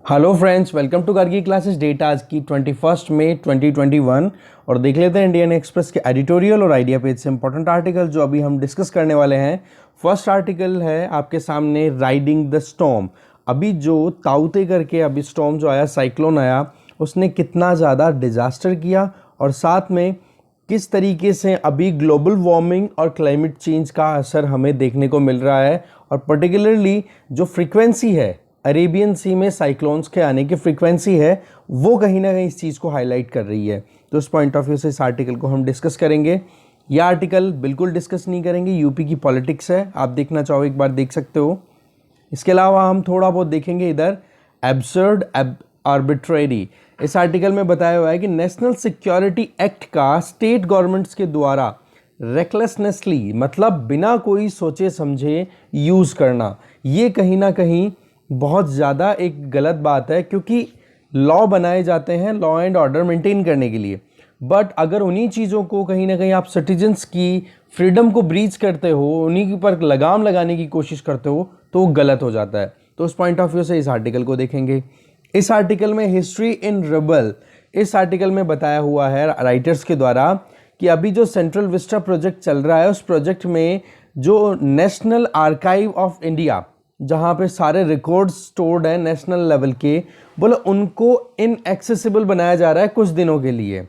Hello friends, welcome to Gargi classes date. आज की 21 मई 2021 और देख लेते हैं इंडियन एक्सप्रेस के एडिटोरियल और आइडिया पेज से इंपॉर्टेंट आर्टिकल जो अभी हम डिस्कस करने वाले हैं। फर्स्ट आर्टिकल है आपके सामने, राइडिंग द स्टॉर्म। अभी जो ताउते करके अभी स्टॉर्म जो आया, साइक्लोन आया, उसने कितना ज़्यादा डिजास्टर किया और साथ में किस तरीके से अभी ग्लोबल वार्मिंग और क्लाइमेट चेंज का असर हमें देखने को मिल रहा है। और पर्टिकुलरली जो फ्रीक्वेंसी है अरेबियन सी में साइक्लोन्स के आने की फ्रीक्वेंसी है, वो कहीं ना कहीं इस चीज़ को हाईलाइट कर रही है। तो इस पॉइंट ऑफ व्यू से इस आर्टिकल को हम डिस्कस करेंगे। यह आर्टिकल बिल्कुल डिस्कस नहीं करेंगे, यूपी की पॉलिटिक्स है, आप देखना चाहो एक बार देख सकते हो। इसके अलावा हम थोड़ा बहुत देखेंगे इधर एब्सर्ड आर्बिट्रेरी। इस आर्टिकल में बताया हुआ है कि नेशनल सिक्योरिटी एक्ट का स्टेट गवर्नमेंट्स के द्वारा रेकलेसनेसली, मतलब बिना कोई सोचे समझे यूज़ करना, ये कहीं ना कहीं बहुत ज़्यादा एक गलत बात है, क्योंकि लॉ बनाए जाते हैं लॉ एंड ऑर्डर मेंटेन करने के लिए। बट अगर उन्हीं चीज़ों को कहीं ना कहीं आप सिटीजन्स की फ्रीडम को ब्रीच करते हो, उन्हीं पर लगाम लगाने की कोशिश करते हो, तो वो गलत हो जाता है। तो उस पॉइंट ऑफ व्यू से इस आर्टिकल को देखेंगे। इस आर्टिकल में हिस्ट्री इन रिबल, इस आर्टिकल में बताया हुआ है राइटर्स के द्वारा कि अभी जो सेंट्रल विस्टा प्रोजेक्ट चल रहा है, उस प्रोजेक्ट में जो नेशनल आर्काइव ऑफ इंडिया, जहाँ पे सारे रिकॉर्ड्स स्टोर्ड हैं नेशनल लेवल के, बोले उनको इनएक्सेसिबल बनाया जा रहा है कुछ दिनों के लिए।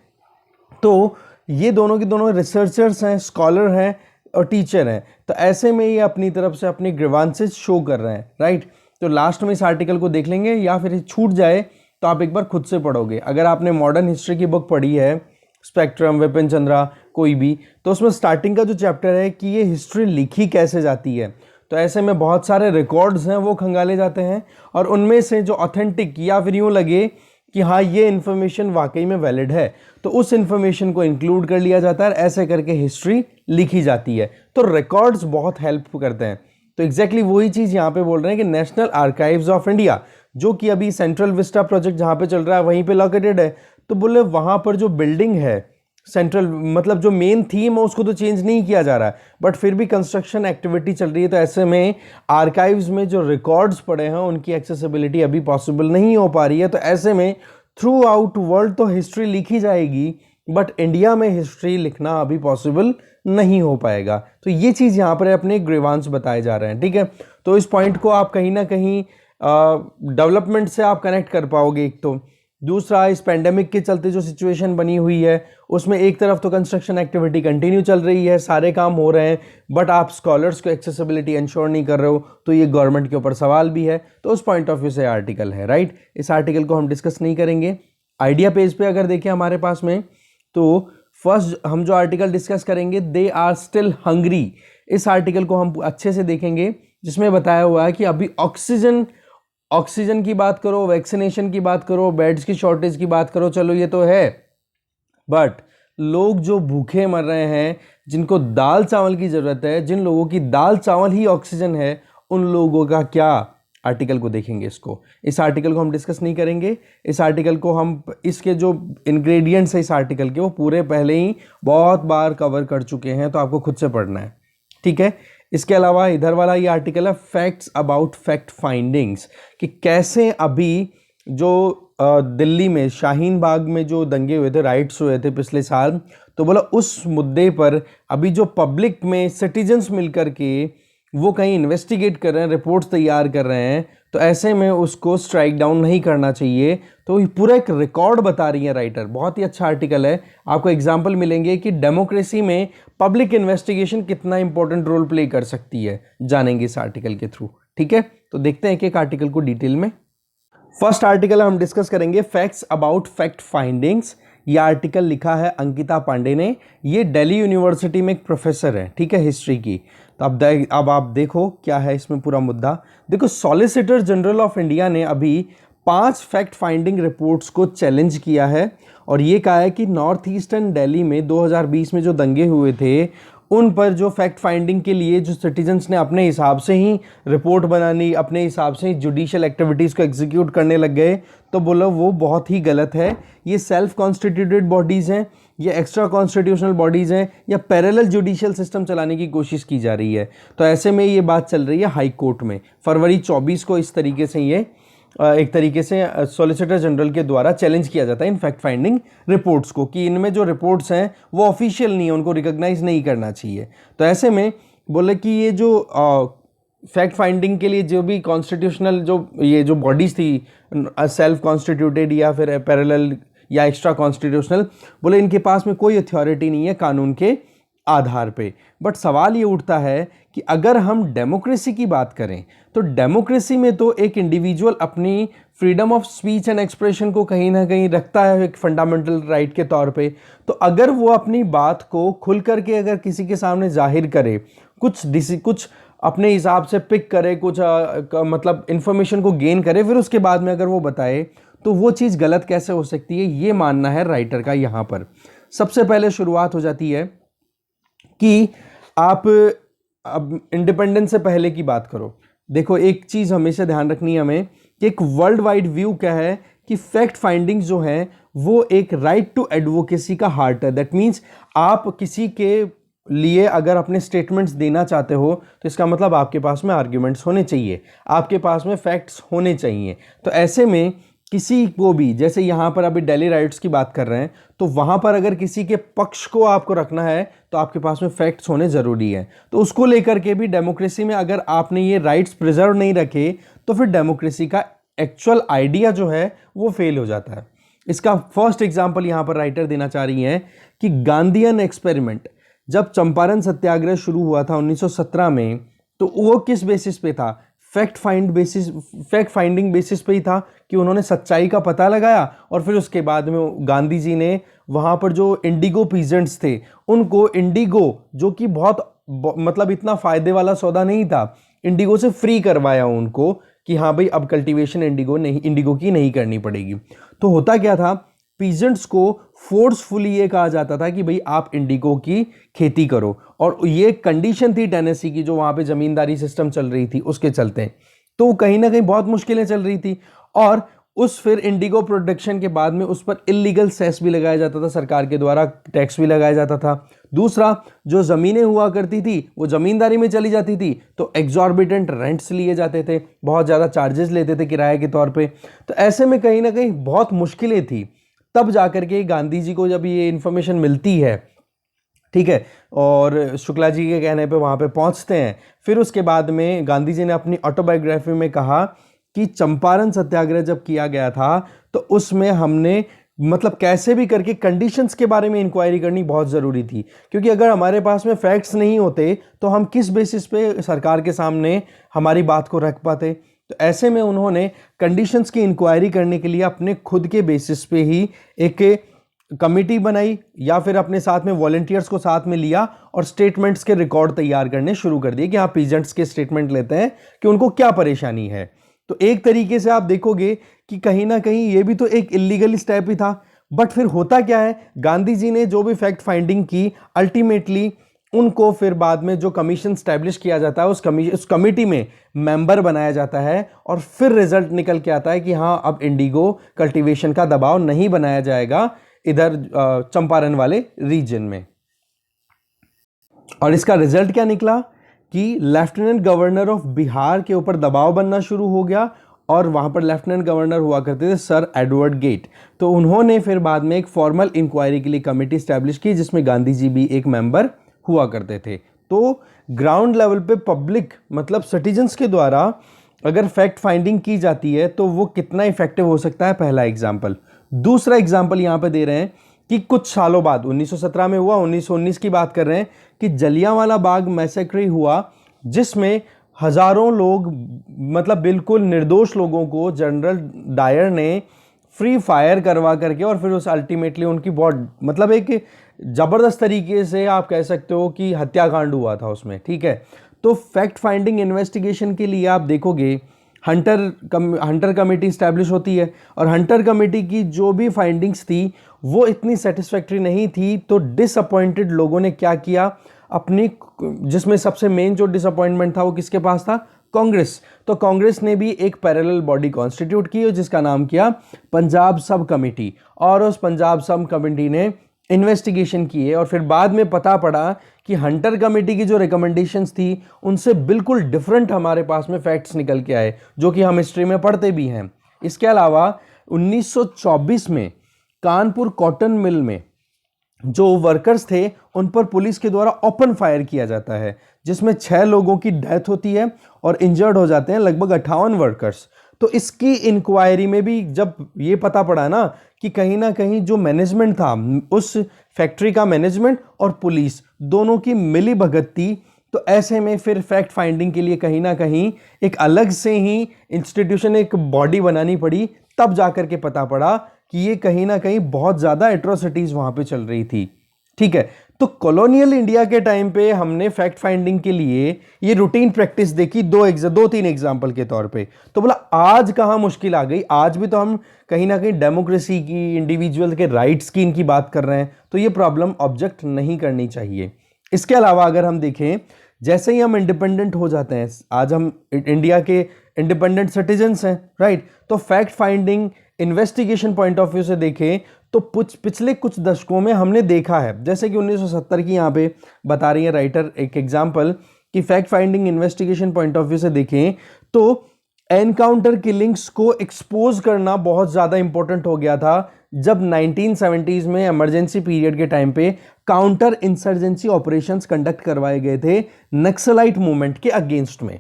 तो ये दोनों के दोनों रिसर्चर्स हैं, स्कॉलर हैं और टीचर हैं, तो ऐसे में ये अपनी तरफ से अपनी ग्रीवांसेस शो कर रहे हैं, राइट। तो लास्ट में इस आर्टिकल को देख लेंगे, या फिर छूट जाए तो आप एक बार खुद से पढ़ोगे। अगर आपने मॉडर्न हिस्ट्री की बुक पढ़ी है, स्पेक्ट्रम, विपिन चंद्रा, कोई भी, तो उसमें स्टार्टिंग का जो चैप्टर है कि ये हिस्ट्री लिखी कैसे जाती है, तो ऐसे में बहुत सारे रिकॉर्ड्स हैं वो खंगाले जाते हैं, और उनमें से जो ऑथेंटिक या फिर यूँ लगे कि हाँ ये इन्फॉर्मेशन वाकई में वैलिड है, तो उस इन्फॉर्मेशन को इंक्लूड कर लिया जाता है। ऐसे करके हिस्ट्री लिखी जाती है। तो रिकॉर्ड्स बहुत हेल्प करते हैं। तो एग्जैक्टली वही चीज़ यहाँ पे बोल रहे हैं कि नेशनल आर्काइव्स ऑफ इंडिया, जो कि अभी सेंट्रल विस्टा प्रोजेक्ट जहाँ पे चल रहा है वहीं पे लोकेटेड है, तो बोले वहाँ पर जो बिल्डिंग है सेंट्रल, मतलब जो मेन थीम है उसको तो चेंज नहीं किया जा रहा है, बट फिर भी कंस्ट्रक्शन एक्टिविटी चल रही है। तो ऐसे में आर्काइव्स में जो रिकॉर्ड्स पड़े हैं उनकी एक्सेसिबिलिटी अभी पॉसिबल नहीं हो पा रही है। तो ऐसे में थ्रू आउट वर्ल्ड तो हिस्ट्री लिखी जाएगी, बट इंडिया में हिस्ट्री लिखना अभी पॉसिबल नहीं हो पाएगा। तो ये चीज़ यहाँ पर अपने ग्रीवांस बताए जा रहे हैं, ठीक है। तो इस पॉइंट को आप कहीं ना कहीं डेवलपमेंट से आप कनेक्ट कर पाओगे। एक तो दूसरा, इस पेंडेमिक के चलते जो सिचुएशन बनी हुई है, उसमें एक तरफ तो कंस्ट्रक्शन एक्टिविटी कंटिन्यू चल रही है, सारे काम हो रहे हैं, बट आप स्कॉलर्स को एक्सेसिबिलिटी इंश्योर नहीं कर रहे हो, तो ये गवर्नमेंट के ऊपर सवाल भी है। तो उस पॉइंट ऑफ व्यू से आर्टिकल है, राइट। इस आर्टिकल को हम डिस्कस नहीं करेंगे। आइडिया पेज पे अगर देखें हमारे पास में, तो फर्स्ट हम जो आर्टिकल डिस्कस करेंगे, दे आर स्टिल हंग्री। इस आर्टिकल को हम अच्छे से देखेंगे, जिसमें बताया हुआ है कि अभी ऑक्सीजन की बात करो, वैक्सीनेशन की बात करो, बेड्स की शॉर्टेज की बात करो, चलो ये तो है, बट लोग जो भूखे मर रहे हैं, जिनको दाल चावल की ज़रूरत है, जिन लोगों की दाल चावल ही ऑक्सीजन है, उन लोगों का क्या, आर्टिकल को देखेंगे। इस आर्टिकल को हम डिस्कस नहीं करेंगे। इस आर्टिकल को हम, इसके जो इंग्रेडिएंट्स है इस आर्टिकल के, वो पूरे पहले ही बहुत बार कवर कर चुके हैं, तो आपको खुद से पढ़ना है, ठीक है। इसके अलावा इधर वाला ये आर्टिकल है, फैक्ट्स अबाउट फैक्ट फाइंडिंग्स, कि कैसे अभी जो दिल्ली में शाहीन बाग में जो दंगे हुए थे, राइट्स हुए थे पिछले साल, तो बोला उस मुद्दे पर अभी जो पब्लिक में सिटीजन्स मिलकर के वो कहीं इन्वेस्टिगेट कर रहे हैं, रिपोर्ट्स तैयार कर रहे हैं, तो ऐसे में उसको स्ट्राइक डाउन नहीं करना चाहिए। तो ये पूरा एक रिकॉर्ड बता रही है राइटर। बहुत ही अच्छा आर्टिकल है। आपको एग्जाम्पल मिलेंगे कि डेमोक्रेसी में पब्लिक इन्वेस्टिगेशन कितना इंपॉर्टेंट रोल प्ले कर सकती है, जानेंगे इस आर्टिकल के थ्रू, ठीक है। तो देखते हैं एक आर्टिकल को डिटेल में। फर्स्ट आर्टिकल हम डिस्कस करेंगे, फैक्ट्स अबाउट फैक्ट फाइंडिंग्स। ये आर्टिकल लिखा है अंकिता पांडे ने। ये दिल्ली यूनिवर्सिटी में एक प्रोफेसर है, ठीक है, हिस्ट्री की। तो अब आप देखो क्या है इसमें पूरा मुद्दा। देखो, सॉलिसिटर जनरल ऑफ इंडिया ने अभी 5 फैक्ट फाइंडिंग रिपोर्ट्स को चैलेंज किया है, और ये कहा है कि नॉर्थ ईस्टर्न दिल्ली में 2020 में जो दंगे हुए थे, उन पर जो फैक्ट फाइंडिंग के लिए जो सिटीजन्स ने अपने हिसाब से ही रिपोर्ट बनानी, अपने हिसाब से ही जुडिशियल एक्टिविटीज़ को एग्जीक्यूट करने लग गए, तो बोलो वो बहुत ही गलत है। ये सेल्फ कॉन्स्टिट्यूटेड बॉडीज़ हैं, ये एक्स्ट्रा कॉन्स्टिट्यूशनल बॉडीज़ हैं, या पैरेलल जुडिशियल सिस्टम चलाने की कोशिश की जा रही है। तो ऐसे में ये बात चल रही है हाई कोर्ट में। फरवरी 24 को इस तरीके से ये एक तरीके से सॉलिसिटर जनरल के द्वारा चैलेंज किया जाता है इन फैक्ट फाइंडिंग रिपोर्ट्स को कि इनमें जो रिपोर्ट्स हैं वो ऑफिशियल नहीं है, उनको रिकॉग्नाइज नहीं करना चाहिए। तो ऐसे में बोले कि ये जो फैक्ट फाइंडिंग के लिए जो भी कॉन्स्टिट्यूशनल जो बॉडीज थी, सेल्फ कॉन्स्टिट्यूटेड या फिर पैरेलल या एक्स्ट्रा कॉन्स्टिट्यूशनल, बोले इनके पास में कोई अथॉरिटी नहीं है कानून के आधार पे। बट सवाल ये उठता है कि अगर हम डेमोक्रेसी की बात करें तो डेमोक्रेसी में तो एक इंडिविजुअल अपनी freedom of speech and expression को कहीं ना कहीं रखता है एक फंडामेंटल राइट के तौर पे। तो अगर वो अपनी बात को खुल करके अगर किसी के सामने जाहिर करे, कुछ अपने हिसाब से पिक करे, कुछ मतलब इंफॉर्मेशन को गेन करे, फिर उसके बाद में अगर वो बताए, तो वो चीज़ गलत कैसे हो सकती है, ये मानना है राइटर का। यहाँ पर सबसे पहले शुरुआत हो जाती है कि आप अब इंडिपेंडेंस से पहले की बात करो। देखो एक चीज़ हमेशा ध्यान रखनी है हमें कि एक वर्ल्ड वाइड व्यू क्या है कि फैक्ट फाइंडिंग जो है वो एक राइट टू एडवोकेसी का हार्ट है। दैट मीन्स आप किसी के लिए अगर अपने स्टेटमेंट्स देना चाहते हो तो इसका मतलब आपके पास में आर्ग्यूमेंट्स होने चाहिए, आपके पास में फैक्ट्स होने चाहिए। तो ऐसे में किसी को भी, जैसे यहाँ पर अभी डेली राइट्स की बात कर रहे हैं, तो वहाँ पर अगर किसी के पक्ष को आपको रखना है तो आपके पास में फैक्ट्स होने ज़रूरी है। तो उसको लेकर के भी डेमोक्रेसी में अगर आपने ये राइट्स प्रिजर्व नहीं रखे तो फिर डेमोक्रेसी का एक्चुअल आइडिया जो है वो फेल हो जाता है। इसका फर्स्ट एग्जाम्पल यहाँ पर राइटर देना चाह रही हैं कि गांधीयन एक्सपेरिमेंट, जब चंपारण सत्याग्रह शुरू हुआ था 1917 में, तो वो किस बेसिस पे था? फैक्ट फाइंडिंग बेसिस पे ही था कि उन्होंने सच्चाई का पता लगाया और फिर उसके बाद में गांधी जी ने वहाँ पर जो इंडिगो पीजेंट्स थे उनको इंडिगो, जो कि बहुत मतलब इतना फायदे वाला सौदा नहीं था, इंडिगो से फ्री करवाया उनको कि हाँ भाई अब कल्टीवेशन इंडिगो की नहीं करनी पड़ेगी। तो होता क्या था, पीजेंट्स को फोर्सफुली ये कहा जाता था कि भाई आप इंडिगो की खेती करो, और ये कंडीशन थी टेनेसी की, जो वहाँ पे जमींदारी सिस्टम चल रही थी उसके चलते। तो कहीं ना कहीं बहुत मुश्किलें चल रही थी, और उस फिर इंडिगो प्रोडक्शन के बाद में उस पर इलीगल सेस भी लगाया जाता था, सरकार के द्वारा टैक्स भी लगाया जाता था। दूसरा, जो ज़मीनें हुआ करती थी वो ज़मींदारी में चली जाती थी, तो एग्जॉर्बिटेंट रेंट्स लिए जाते थे, बहुत ज़्यादा चार्जेस लेते थे किराए के तौर पे। तो ऐसे में कहीं ना कहीं बहुत मुश्किलें थी। तब जाकर के गांधी जी को जब ये इन्फॉर्मेशन मिलती है, ठीक है, और शुक्ला जी के कहने पे वहाँ पे पहुँचते हैं, फिर उसके बाद में गांधी जी ने अपनी ऑटोबायोग्राफी में कहा कि चंपारण सत्याग्रह जब किया गया था तो उसमें हमने मतलब कैसे भी करके कंडीशंस के बारे में इंक्वायरी करनी बहुत ज़रूरी थी, क्योंकि अगर हमारे पास में फैक्ट्स नहीं होते तो हम किस बेसिस पे सरकार के सामने हमारी बात को रख पाते। तो ऐसे में उन्होंने कंडीशंस की इंक्वायरी करने के लिए अपने खुद के बेसिस पे ही एक कमेटी बनाई, या फिर अपने साथ में वॉलंटियर्स को साथ में लिया और स्टेटमेंट्स के रिकॉर्ड तैयार करने शुरू कर दिए कि हाँ पीजेंट्स के स्टेटमेंट लेते हैं कि उनको क्या परेशानी है। तो एक तरीके से आप देखोगे कि कहीं ना कहीं ये भी तो एक इलीगल स्टेप ही था। बट फिर होता क्या है, गांधी जी ने जो भी फैक्ट फाइंडिंग की, अल्टीमेटली उनको फिर बाद में जो कमीशन स्टैब्लिश किया जाता है उस कमेटी में मेंबर बनाया जाता है, और फिर रिजल्ट निकल के आता है कि हाँ अब इंडिगो कल्टीवेशन का दबाव नहीं बनाया जाएगा इधर चंपारण वाले रीजन में। और इसका रिजल्ट क्या निकला कि लेफ्टिनेंट गवर्नर ऑफ बिहार के ऊपर दबाव बनना शुरू हो गया, और वहाँ पर लेफ्टिनेंट गवर्नर हुआ करते थे सर एडवर्ड गेट। तो उन्होंने फिर बाद में एक फॉर्मल इंक्वायरी के लिए कमेटी स्टैब्लिश की, जिसमें गांधी जी भी एक मेंबर हुआ करते थे। तो ग्राउंड लेवल पे पब्लिक मतलब सिटीजन्स के द्वारा अगर फैक्ट फाइंडिंग की जाती है तो वो कितना इफेक्टिव हो सकता है, पहला एग्जाम्पल। दूसरा एग्जाम्पल यहाँ पे दे रहे हैं कि कुछ सालों बाद 1917 में हुआ, 1919 की बात कर रहे हैं कि जलियांवाला बाग मैसेक्री हुआ, जिसमें हजारों लोग मतलब बिल्कुल निर्दोष लोगों को जनरल डायर ने फ्री फायर करवा करके और फिर उस अल्टीमेटली उनकी बहुत मतलब एक ज़बरदस्त तरीके से आप कह सकते हो कि हत्याकांड हुआ था उसमें, ठीक है। तो फैक्ट फाइंडिंग इन्वेस्टिगेशन के लिए आप देखोगे हंटर कमेटी स्टैब्लिश होती है, और हंटर कमेटी की जो भी फाइंडिंग्स थी वो इतनी सेटिस्फैक्ट्री नहीं थी। तो डिसअपॉइंटेड लोगों ने क्या किया, अपनी, जिसमें सबसे मेन जो डिसअपॉइंटमेंट था वो किसके पास था, कांग्रेस। तो कांग्रेस ने भी एक पैरेलल बॉडी कॉन्स्टिट्यूट की जिसका नाम किया पंजाब सब कमेटी, और उस पंजाब सब कमेटी ने इन्वेस्टिगेशन की है, और फिर बाद में पता पड़ा कि हंटर कमेटी की जो रिकमेंडेशंस थी उनसे बिल्कुल डिफरेंट हमारे पास में फैक्ट्स निकल के आए, जो कि हम हिस्ट्री में पढ़ते भी हैं। इसके अलावा 1924 में कानपुर कॉटन मिल में जो वर्कर्स थे उन पर पुलिस के द्वारा ओपन फायर किया जाता है, जिसमें 6 लोगों की डेथ होती है और इंजर्ड हो जाते हैं लगभग 58 वर्कर्स। तो इसकी इंक्वायरी में भी जब ये पता पड़ा ना कि कहीं ना कहीं जो मैनेजमेंट था, उस फैक्ट्री का मैनेजमेंट और पुलिस दोनों की मिली भगत थी, तो ऐसे में फिर फैक्ट फाइंडिंग के लिए कहीं ना कहीं एक अलग से ही इंस्टीट्यूशन, एक बॉडी बनानी पड़ी। तब जाकर के पता पड़ा कि ये कहीं ना कहीं बहुत ज़्यादा एट्रोसिटीज़ वहाँ पे चल रही थी। ठीक है, तो कॉलोनियल इंडिया के टाइम पे हमने फैक्ट फाइंडिंग के लिए ये रूटीन प्रैक्टिस देखी 2-3 एग्जाम्पल के तौर पे। तो बोला आज कहाँ मुश्किल आ गई, आज भी तो हम कहीं ना कहीं डेमोक्रेसी की, इंडिविजुअल के राइट्स की इनकी बात कर रहे हैं, तो ये प्रॉब्लम ऑब्जेक्ट नहीं करनी चाहिए। इसके अलावा अगर हम देखें, जैसे ही हम इंडिपेंडेंट हो जाते हैं, आज हम इंडिया के इंडिपेंडेंट सिटीजन्स हैं, राइट, तो fact finding investigation point of view से देखें तो पिछले कुछ दशकों में हमने देखा है, जैसे कि 1970 की यहाँ पे बता रही है राइटर एक एग्जाम्पल, कि fact finding investigation point of view से देखें तो एनकाउंटर किलिंग्स को एक्सपोज करना बहुत ज़्यादा इंपॉर्टेंट हो गया था जब 1970s में इमरजेंसी पीरियड के टाइम पे काउंटर इंसर्जेंसी ऑपरेशंस कंडक्ट करवाए गए थे नक्सलाइट मूवमेंट के अगेंस्ट में।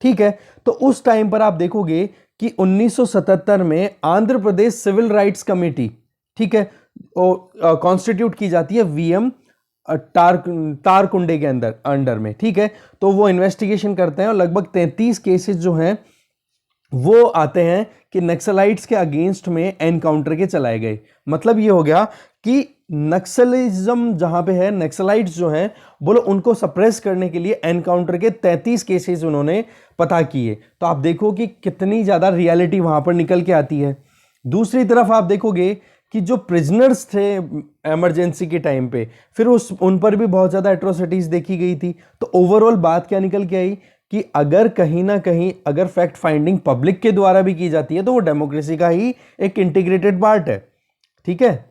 ठीक है, तो उस टाइम पर आप देखोगे कि 1977 में Andhra Pradesh civil rights committee, ठीक है, कॉन्स्टिट्यूट की जाती है वीएम तारकुंडे के अंडर में। ठीक है, तो वो इन्वेस्टिगेशन करते हैं और लगभग 33 केसेस जो हैं वो आते हैं कि नक्सलाइट्स के अगेंस्ट में एनकाउंटर के चलाए गए। मतलब ये हो गया कि नक्सलिज्म जहां पे है, नक्सलाइट्स जो हैं बोलो उनको सप्रेस करने के लिए एनकाउंटर के 33 केसेस उन्होंने पता किए। तो आप देखो कि कितनी ज़्यादा रियलिटी वहां पर निकल के आती है। दूसरी तरफ आप देखोगे कि जो प्रिजनर्स थे इमरजेंसी के टाइम पे, फिर उन पर भी बहुत ज़्यादा एट्रोसिटीज़ देखी गई थी। तो ओवरऑल बात क्या निकल के आई कि अगर कहीं ना कहीं अगर फैक्ट फाइंडिंग पब्लिक के द्वारा भी की जाती है तो वो डेमोक्रेसी का ही एक इंटीग्रेटेड पार्ट है। ठीक है,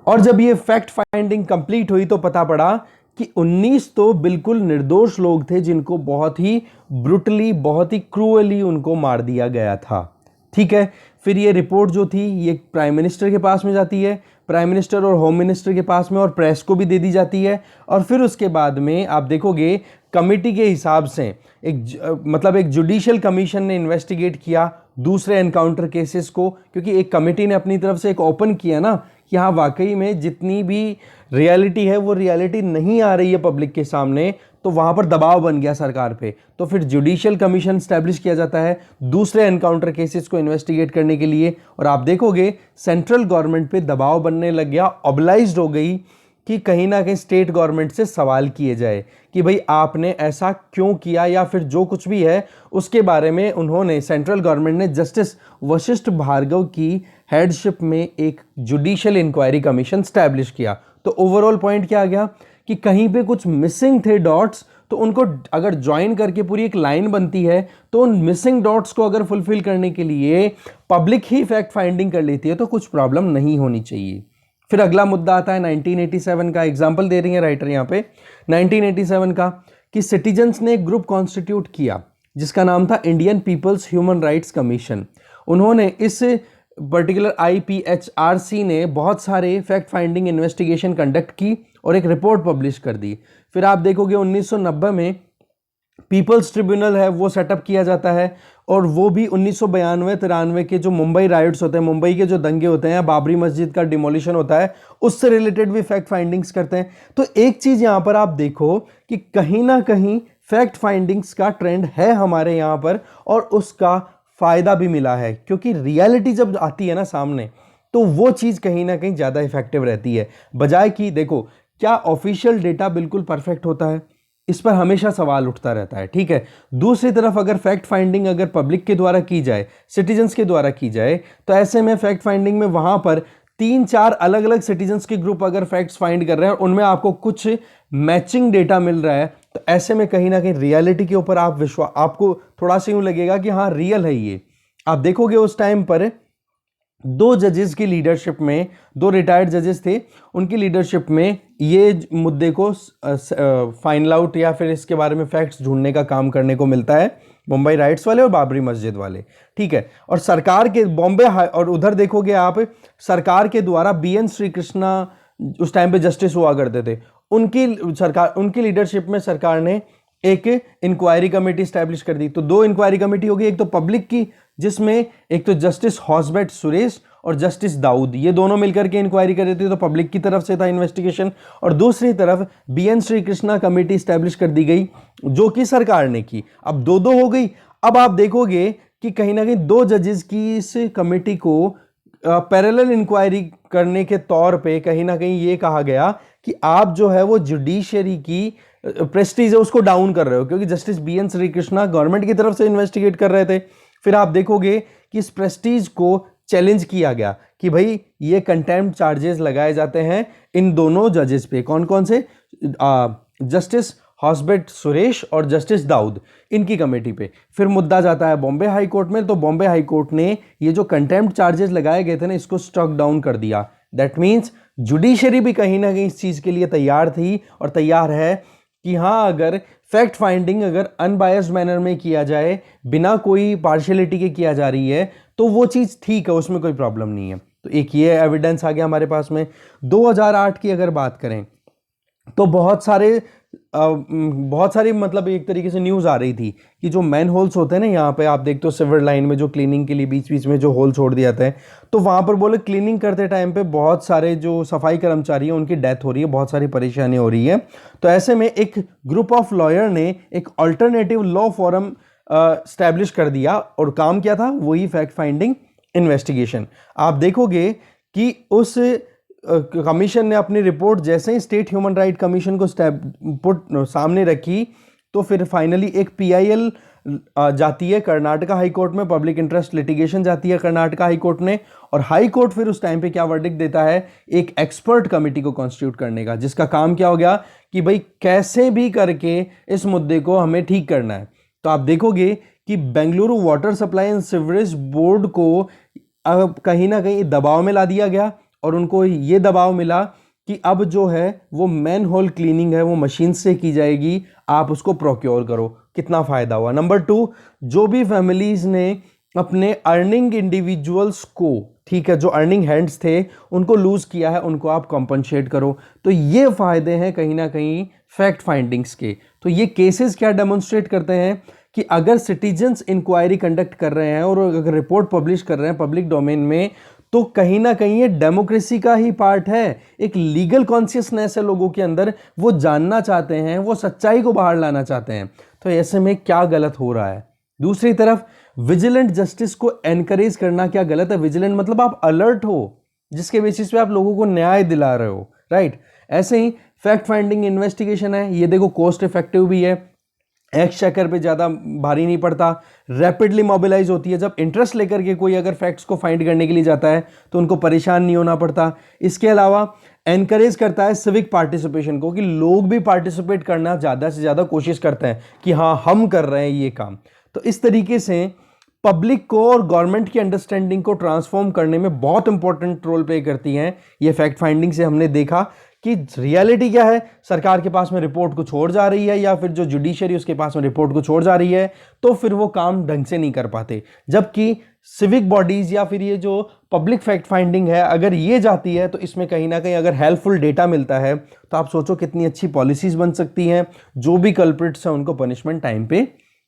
और जब ये फैक्ट फाइंडिंग कंप्लीट हुई तो पता पड़ा कि 19 तो बिल्कुल निर्दोष लोग थे जिनको बहुत ही ब्रुटली, बहुत ही क्रूअली उनको मार दिया गया था। ठीक है, फिर ये रिपोर्ट जो थी ये प्राइम मिनिस्टर के पास में जाती है, प्राइम मिनिस्टर और होम मिनिस्टर के पास में, और प्रेस को भी दे दी जाती है। और फिर उसके बाद में आप देखोगे कमिटी के हिसाब से एक जुडिशियल कमीशन ने इन्वेस्टिगेट किया दूसरे एनकाउंटर केसेस को, क्योंकि एक कमेटी ने अपनी तरफ से एक ओपन किया ना कि हाँ वाकई में जितनी भी रियलिटी है वो रियलिटी नहीं आ रही है पब्लिक के सामने, तो वहाँ पर दबाव बन गया सरकार पे। तो फिर जुडिशियल कमीशन स्टैब्लिश किया जाता है दूसरे एनकाउंटर केसेस को इन्वेस्टिगेट करने के लिए। और आप देखोगे सेंट्रल गवर्नमेंट पे दबाव बनने लग गया, ऑब्लाइज्ड हो गई कि कहीं ना कहीं स्टेट गवर्नमेंट से सवाल किए जाए कि भाई आपने ऐसा क्यों किया, या फिर जो कुछ भी है उसके बारे में उन्होंने, सेंट्रल गवर्नमेंट ने जस्टिस वशिष्ठ भार्गव की हेडशिप में एक जुडिशियल इंक्वायरी कमीशन स्टैब्लिश किया। तो ओवरऑल पॉइंट क्या आ गया कि कहीं पे कुछ मिसिंग थे डॉट्स, तो उनको अगर ज्वाइन करके पूरी एक लाइन बनती है तो उन मिसिंग डॉट्स को अगर फुलफिल करने के लिए पब्लिक ही फैक्ट फाइंडिंग कर लेती है तो कुछ प्रॉब्लम नहीं होनी चाहिए। फिर अगला मुद्दा आता है 1987 का, एग्जाम्पल दे रही है राइटर यहाँ पे 1987 का, कि सिटीजन्स ने एक ग्रुप कॉन्स्टिट्यूट किया जिसका नाम था Indian people's human rights commission. उन्होंने इस पर्टिकुलर IPHRC ने बहुत सारे फैक्ट फाइंडिंग इन्वेस्टिगेशन कंडक्ट की और एक रिपोर्ट पब्लिश कर दी। फिर आप देखोगे 1990 में पीपल्स ट्रिब्यूनल है वो सेटअप किया जाता है, और वो भी 1992-93 के जो मुंबई राइट्स होते हैं, मुंबई के जो दंगे होते हैं, बाबरी मस्जिद का डिमोलिशन होता है, उससे रिलेटेड भी फैक्ट फाइंडिंग्स करते हैं। तो एक चीज़ यहाँ पर आप देखो कि कहीं ना कहीं फैक्ट फाइंडिंग्स का ट्रेंड है हमारे यहाँ पर, और उसका फ़ायदा भी मिला है, क्योंकि रियलिटी जब आती है ना सामने तो वो चीज़ कहीं ना कहीं ज़्यादा इफेक्टिव रहती है, बजाय कि देखो क्या ऑफिशियल डेटा बिल्कुल परफेक्ट होता है, इस पर हमेशा सवाल उठता रहता है। ठीक है, दूसरी तरफ अगर फैक्ट फाइंडिंग अगर पब्लिक के द्वारा की जाए, सिटीजन्स के द्वारा की जाए, तो ऐसे में फैक्ट फाइंडिंग में वहां पर 3-4 अलग अलग सिटीजन्स के ग्रुप अगर फैक्ट्स फाइंड कर रहे हैं और उनमें आपको कुछ मैचिंग डेटा मिल रहा है, तो ऐसे में कहीं ना कहीं रियलिटी के ऊपर आपको थोड़ा सा यूं लगेगा कि हाँ रियल है ये। आप देखोगे उस टाइम पर 2 जजेस की लीडरशिप में, 2 रिटायर्ड जजेस थे, उनकी लीडरशिप में ये मुद्दे को फाइनल आउट या फिर इसके बारे में फैक्ट्स ढूंढने का काम करने को मिलता है। मुंबई राइट्स वाले और बाबरी मस्जिद वाले, ठीक है। और सरकार के बॉम्बे और उधर देखोगे आप, सरकार के द्वारा BN श्री कृष्णा उस टाइम पे जस्टिस हुआ करते थे, उनकी लीडरशिप में सरकार ने एक इंक्वायरी कमेटी स्टैब्लिश कर दी। तो 2 इंक्वायरी कमेटी होगी, एक तो पब्लिक की जिसमें एक तो जस्टिस हॉसबैट सुरेश और जस्टिस दाऊद, ये दोनों मिलकर के इंक्वायरी कर रही थी, तो पब्लिक की तरफ से था इन्वेस्टिगेशन। और दूसरी तरफ BN Shri Krishna committee establish कर दी गई जो कि सरकार ने की। अब 2-2 हो गई। अब आप देखोगे कि कहीं ना कहीं 2 जजेस की इस कमेटी को पैरेलल इंक्वायरी करने के तौर पे कहीं ना कहीं ये कहा गया कि आप जो है वो जुडिशरी की प्रेस्टीज है उसको डाउन कर रहे हो, क्योंकि justice BN Shri Krishna government की तरफ से इन्वेस्टिगेट कर रहे थे। फिर आप देखोगे कि इस प्रेस्टीज को चैलेंज किया गया कि भाई ये कंटेम्प्ट चार्जेस लगाए जाते हैं इन दोनों जजेस पे। कौन कौन से? जस्टिस हॉसबैट सुरेश और जस्टिस दाऊद, इनकी कमेटी पे। फिर मुद्दा जाता है बॉम्बे हाई कोर्ट में, तो बॉम्बे हाई कोर्ट ने ये जो कंटेम्प्ट चार्जेस लगाए गए थे ना, इसको स्ट्रक डाउन कर दिया। दैट मीन्स जुडिशरी भी कहीं ना कहीं इस चीज के लिए तैयार थी और तैयार है कि हाँ, अगर फैक्ट फाइंडिंग अगर अनबायस्ड मैनर में किया जाए, बिना कोई पार्शियलिटी के किया जा रही है, तो वो चीज़ ठीक है, उसमें कोई प्रॉब्लम नहीं है। तो एक ये एविडेंस आ गया हमारे पास में। 2008 की अगर बात करें तो बहुत सारी मतलब एक तरीके से न्यूज़ आ रही थी कि जो मैन होल्स होते हैं ना, यहाँ पे आप देखते हो सिविल लाइन में जो क्लीनिंग के लिए बीच बीच में जो होल छोड़ दिया जाता है, तो वहाँ पर बोले क्लीनिंग करते टाइम पे बहुत सारे जो सफाई कर्मचारी हैं उनकी डेथ हो रही है, बहुत सारी परेशानी हो रही है। तो ऐसे में एक ग्रुप ऑफ लॉयर ने एक अल्टरनेटिव लॉ फोरम स्टैब्लिश कर दिया, और काम क्या था? वही फैक्ट फाइंडिंग इन्वेस्टिगेशन। आप देखोगे कि उस कमीशन ने अपनी रिपोर्ट जैसे ही स्टेट ह्यूमन राइट कमीशन को सामने रखी, तो फिर फाइनली एक PIL जाती है कर्नाटका हाई कोर्ट में, पब्लिक इंटरेस्ट लिटिगेशन जाती है कर्नाटका हाई कोर्ट ने, और हाई कोर्ट फिर उस टाइम पे क्या वर्डिक्ट देता है? एक एक्सपर्ट कमेटी को कॉन्स्टिट्यूट करने का, जिसका काम क्या हो गया कि भाई कैसे भी करके इस मुद्दे को हमें ठीक करना है। तो आप देखोगे कि Bengaluru water supply and sewerage board को अब कहीं ना कहीं दबाव में ला दिया गया, और उनको ये दबाव मिला कि अब जो है वो मैन होल क्लीनिंग है वो मशीन से की जाएगी, आप उसको प्रोक्योर करो। कितना फायदा हुआ? नंबर 2, जो भी फैमिलीज ने अपने अर्निंग इंडिविजुअल्स को, ठीक है, जो अर्निंग हैंड्स थे उनको लूज किया है, उनको आप कॉम्पनसेट करो। तो ये फायदे हैं कहीं ना कहीं फैक्ट फाइंडिंग्स के। तो ये केसेस क्या डेमोन्स्ट्रेट करते हैं कि अगर सिटीजन्स इंक्वायरी कंडक्ट कर रहे हैं और अगर रिपोर्ट पब्लिश कर रहे हैं पब्लिक डोमेन में, तो कहीं ना कहीं ये डेमोक्रेसी का ही पार्ट है। एक लीगल कॉन्शियसनेस है लोगों के अंदर, वो जानना चाहते हैं, वो सच्चाई को बाहर लाना चाहते हैं। तो ऐसे में क्या गलत हो रहा है? दूसरी तरफ विजिलेंट जस्टिस को एनकरेज करना क्या गलत है? विजिलेंट मतलब आप अलर्ट हो, जिसके बेसिस पे आप लोगों को न्याय दिला रहे हो, राइट। ऐसे ही फैक्ट फाइंडिंग इन्वेस्टिगेशन है, ये देखो कॉस्ट इफेक्टिव भी है, एक्सचेकर पे ज़्यादा भारी नहीं पड़ता, रैपिडली मोबिलाइज होती है। जब इंटरेस्ट लेकर के कोई अगर फैक्ट्स को फाइंड करने के लिए जाता है तो उनको परेशान नहीं होना पड़ता। इसके अलावा एनकरेज करता है सिविक पार्टिसिपेशन को, कि लोग भी पार्टिसिपेट करना ज़्यादा से ज़्यादा कोशिश करते हैं कि हाँ हम कर रहे हैं ये काम। तो इस तरीके से पब्लिक को और गवर्नमेंट की अंडरस्टैंडिंग को ट्रांसफॉर्म करने में बहुत इंपॉर्टेंट रोल प्ले करती हैं ये फैक्ट फाइंडिंग से हमने देखा कि रियलिटी क्या है, सरकार के पास में रिपोर्ट को छोड़ जा रही है या फिर जो जुडिशरी उसके पास में रिपोर्ट को छोड़ जा रही है, तो फिर वो काम ढंग से नहीं कर पाते। जबकि सिविक बॉडीज या फिर ये जो पब्लिक फैक्ट फाइंडिंग है, अगर ये जाती है तो इसमें कहीं ना कहीं अगर हेल्पफुल डेटा मिलता है तो आप सोचो कितनी अच्छी पॉलिसीज बन सकती हैं, जो भी कल्प्रिट्स हैं उनको पनिशमेंट टाइम पे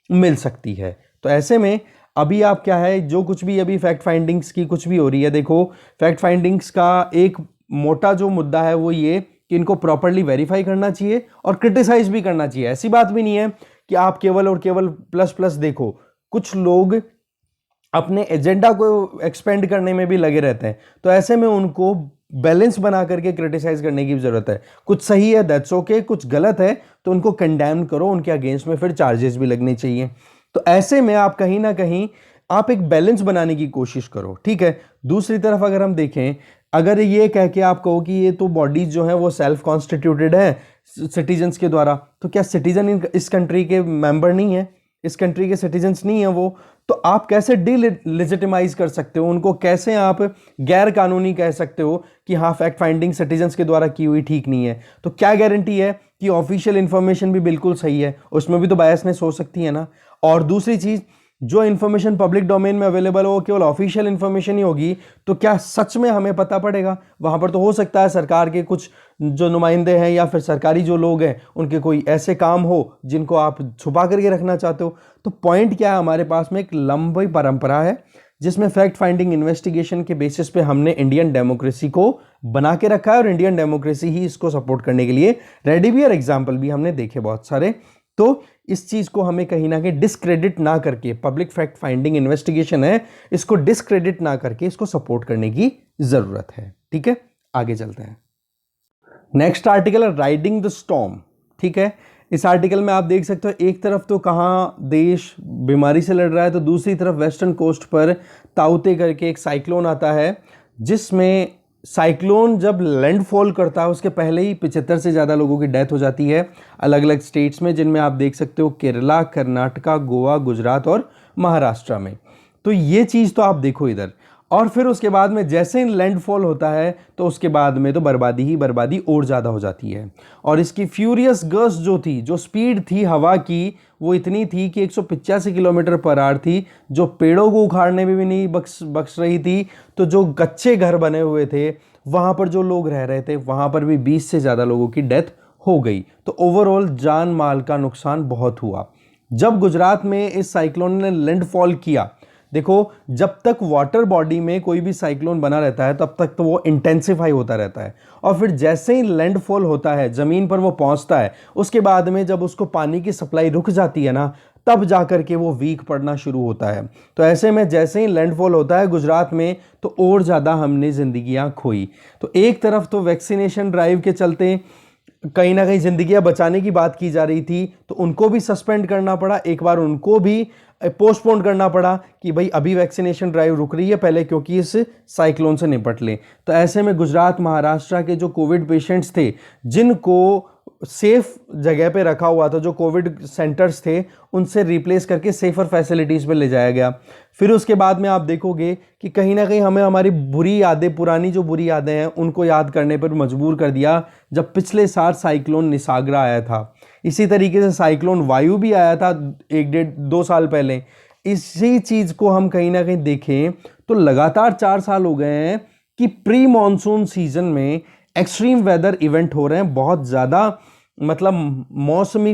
मिल सकती है। तो ऐसे में अभी आप क्या है, जो कुछ भी अभी फैक्ट फाइंडिंग्स की कुछ भी हो रही है, देखो फैक्ट फाइंडिंग्स का एक मोटा जो मुद्दा है वो ये कि इनको प्रॉपर्ली वेरीफाई करना चाहिए और क्रिटिसाइज भी करना चाहिए। ऐसी बात भी नहीं है कि आप केवल और केवल प्लस प्लस देखो, कुछ लोग अपने एजेंडा को एक्सपेंड करने में भी लगे रहते हैं, तो ऐसे में उनको बैलेंस बना करके क्रिटिसाइज करने की जरूरत है। कुछ सही है दैट्स ओके, कुछ गलत है तो उनको कंडेम करो, उनके अगेंस्ट में फिर चार्जेस भी लगने चाहिए। तो ऐसे में आप कहीं ना कहीं आप एक बैलेंस बनाने की कोशिश करो, ठीक है। दूसरी तरफ अगर हम देखें, अगर ये कह के आप कहो कि ये तो बॉडीज जो है वो सेल्फ कॉन्स्टिट्यूटेड है सिटीजन्स के द्वारा, तो क्या सिटीजन इस कंट्री के मेंबर नहीं है, इस कंट्री के सिटीजन्स नहीं है वो, तो आप कैसे डिलेजिटिमाइज कर सकते हो उनको, कैसे आप गैर कानूनी कह सकते हो कि हाँ फैक्ट फाइंडिंग सिटीजन्स के द्वारा की हुई ठीक नहीं है। तो क्या गारंटी है कि ऑफिशियल इंफॉर्मेशन भी बिल्कुल सही है, उसमें भी तो बायसनेस हो सकती है ना। और दूसरी चीज, जो इन्फॉर्मेशन पब्लिक डोमेन में अवेलेबल हो केवल ऑफिशियल इन्फॉर्मेशन ही होगी, तो क्या सच में हमें पता पड़ेगा? वहां पर तो हो सकता है सरकार के कुछ जो नुमाइंदे हैं या फिर सरकारी जो लोग हैं उनके कोई ऐसे काम हो जिनको आप छुपा करके रखना चाहते हो। तो पॉइंट क्या है, हमारे पास में एक लंबी परंपरा है जिसमें फैक्ट फाइंडिंग इन्वेस्टिगेशन के बेसिस पे हमने इंडियन डेमोक्रेसी को बना के रखा है, और इंडियन डेमोक्रेसी ही इसको सपोर्ट करने के लिए रेडी भी, और एग्जाम्पल भी हमने देखे बहुत सारे। तो इस चीज को हमें कहीं ना कहीं डिस्क्रेडिट ना करके, पब्लिक फैक्ट फाइंडिंग इन्वेस्टिगेशन है, इसको डिस्क्रेडिट ना करके इसको सपोर्ट करने की जरूरत है। ठीक है, आगे चलते हैं। नेक्स्ट आर्टिकल है राइडिंग द स्टॉर्म। ठीक है, इस आर्टिकल में आप देख सकते हो एक तरफ तो कहाँ देश बीमारी से लड़ रहा है, तो दूसरी तरफ वेस्टर्न कोस्ट पर ताउते करके एक साइक्लोन आता है, जिसमें साइक्लोन जब लैंडफॉल करता है उसके पहले ही 75 से ज़्यादा लोगों की डेथ हो जाती है अलग अलग स्टेट्स में, जिनमें आप देख सकते हो केरला, कर्नाटका, गोवा, गुजरात और महाराष्ट्र में। तो ये चीज़ तो आप देखो इधर, और फिर उसके बाद में जैसे ही लैंडफॉल होता है तो उसके बाद में तो बर्बादी ही बर्बादी और ज़्यादा हो जाती है। और इसकी फ्यूरियस गस्ट जो थी, जो स्पीड थी हवा की, वो इतनी थी कि 185 किलोमीटर पर आवर थी, जो पेड़ों को उखाड़ने में भी नहीं बख्श रही थी। तो जो कच्चे घर बने हुए थे वहाँ पर जो लोग रह रहे थे वहाँ पर भी 20 से ज़्यादा लोगों की डेथ हो गई। तो ओवरऑल जान माल का नुकसान बहुत हुआ। जब गुजरात में इस साइक्लोन ने लैंडफॉल किया, देखो जब तक वाटर बॉडी में कोई भी साइक्लोन बना रहता है तब तक तो वो इंटेंसिफाई होता रहता है, और फिर जैसे ही लैंडफॉल होता है ज़मीन पर वो पहुंचता है, उसके बाद में जब उसको पानी की सप्लाई रुक जाती है ना, तब जाकर के वो वीक पड़ना शुरू होता है। तो ऐसे में जैसे ही लैंडफॉल होता है गुजरात में तो और ज़्यादा हमने ज़िंदगियाँ खोई। तो एक तरफ तो वैक्सीनेशन ड्राइव के चलते कहीं ना कहीं ज़िंदगियाँ बचाने की बात की जा रही थी, तो उनको भी सस्पेंड करना पड़ा, एक बार उनको भी पोस्टपोन करना पड़ा कि भाई अभी वैक्सीनेशन ड्राइव रुक रही है पहले, क्योंकि इस साइक्लोन से निपट लें। तो ऐसे में गुजरात, महाराष्ट्र के जो कोविड पेशेंट्स थे, जिनको सेफ जगह पे रखा हुआ था, जो कोविड सेंटर्स थे, उनसे रिप्लेस करके सेफर फैसिलिटीज़ पे ले जाया गया। फिर उसके बाद में आप देखोगे कि कहीं ना कहीं हमें हमारी बुरी यादें, पुरानी जो बुरी यादें हैं उनको याद करने पर मजबूर कर दिया जब पिछले साल साइक्लोन निसाग्रा आया था। इसी तरीके से साइक्लोन वायु भी आया था 1-1.5-2 साल पहले। इसी चीज़ को हम कहीं ना कहीं देखें तो लगातार 4 साल हो गए हैं कि प्री मॉनसून सीजन में एक्सट्रीम वेदर इवेंट हो रहे हैं, बहुत ज़्यादा मतलब मौसमी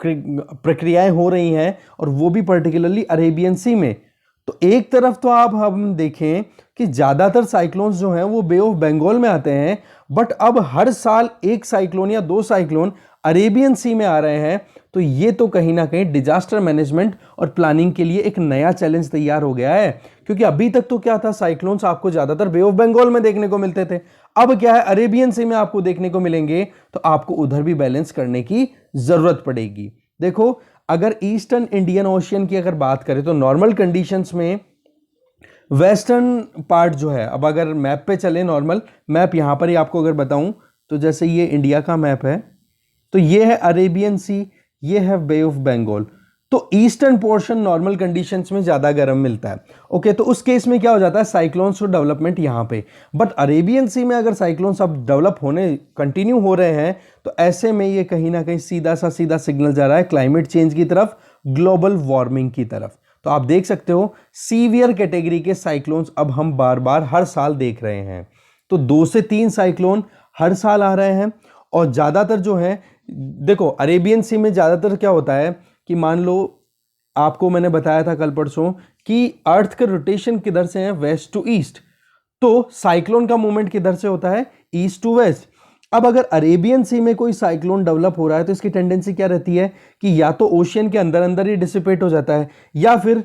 प्रक्रियाएं हो रही हैं, और वो भी पर्टिकुलरली अरेबियन सी में। तो एक तरफ तो आप हम देखें कि ज़्यादातर साइक्लोन्स जो हैं वो बे ऑफ बंगाल में आते हैं, बट अब हर साल एक साइक्लोन या 2 साइक्लोन अरेबियन सी में आ रहे हैं। तो ये तो कहीं ना कहीं डिजास्टर मैनेजमेंट और प्लानिंग के लिए एक नया चैलेंज तैयार हो गया है, क्योंकि अभी तक तो क्या था, साइक्लोन्स आपको ज़्यादातर बे ऑफ बंगाल में देखने को मिलते थे, अब क्या है अरेबियन सी में आपको देखने को मिलेंगे। तो आपको उधर भी बैलेंस करने की ज़रूरत पड़ेगी। देखो अगर ईस्टर्न इंडियन ओशियन की अगर बात करें तो नॉर्मल कंडीशंस में वेस्टर्न पार्ट जो है, अब अगर मैप पे चले, नॉर्मल मैप यहाँ पर ही आपको अगर बताऊं तो जैसे ये इंडिया का मैप है, तो ये है अरेबियन सी, ये है बे ऑफ बंगाल। तो ईस्टर्न पोर्शन नॉर्मल कंडीशंस में ज़्यादा गर्म मिलता है। ओके, तो उस केस में क्या हो जाता है, साइक्लोन्स और डेवलपमेंट यहाँ पे। बट अरेबियन सी में अगर साइक्लोन्स अब डेवलप होने कंटिन्यू हो रहे हैं, तो ऐसे में ये कहीं ना कहीं सीधा सिग्नल जा रहा है क्लाइमेट चेंज की तरफ, ग्लोबल वार्मिंग की तरफ। तो आप देख सकते हो सीवियर कैटेगरी के साइक्लोन्स अब हम बार बार हर साल देख रहे हैं। तो 2 से 3 साइक्लोन हर साल आ रहे हैं, और ज़्यादातर जो है, देखो अरेबियन सी में ज़्यादातर क्या होता है कि मान लो आपको मैंने बताया था कल परसों कि अर्थ का रोटेशन किधर से है, वेस्ट टू ईस्ट, तो साइक्लोन का मूवमेंट किधर से होता है, ईस्ट टू वेस्ट। अब अगर अरेबियन सी में कोई साइक्लोन डेवलप हो रहा है तो इसकी टेंडेंसी क्या रहती है कि या तो ओशियन के अंदर अंदर ही डिसिपेट हो जाता है, या फिर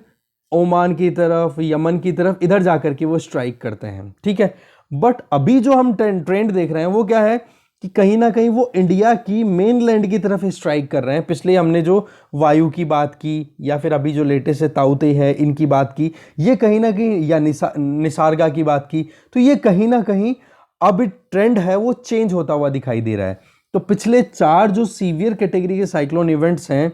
ओमान की तरफ, यमन की तरफ इधर जाकर के वो स्ट्राइक करते हैं। ठीक है, बट अभी जो हम ट्रेंड देख रहे हैं वो क्या है कि कहीं ना कहीं वो इंडिया की मेन लैंड की तरफ स्ट्राइक कर रहे हैं। पिछले हमने जो वायु की बात की, या फिर अभी जो लेटेस्ट है ताउते है, इनकी बात की, ये कहीं ना कहीं, या निसार्गा की बात की, तो ये कहीं ना कहीं अब ट्रेंड है वो चेंज होता हुआ दिखाई दे रहा है। तो पिछले 4 जो सीवियर कैटेगरी के साइक्लोन इवेंट्स हैं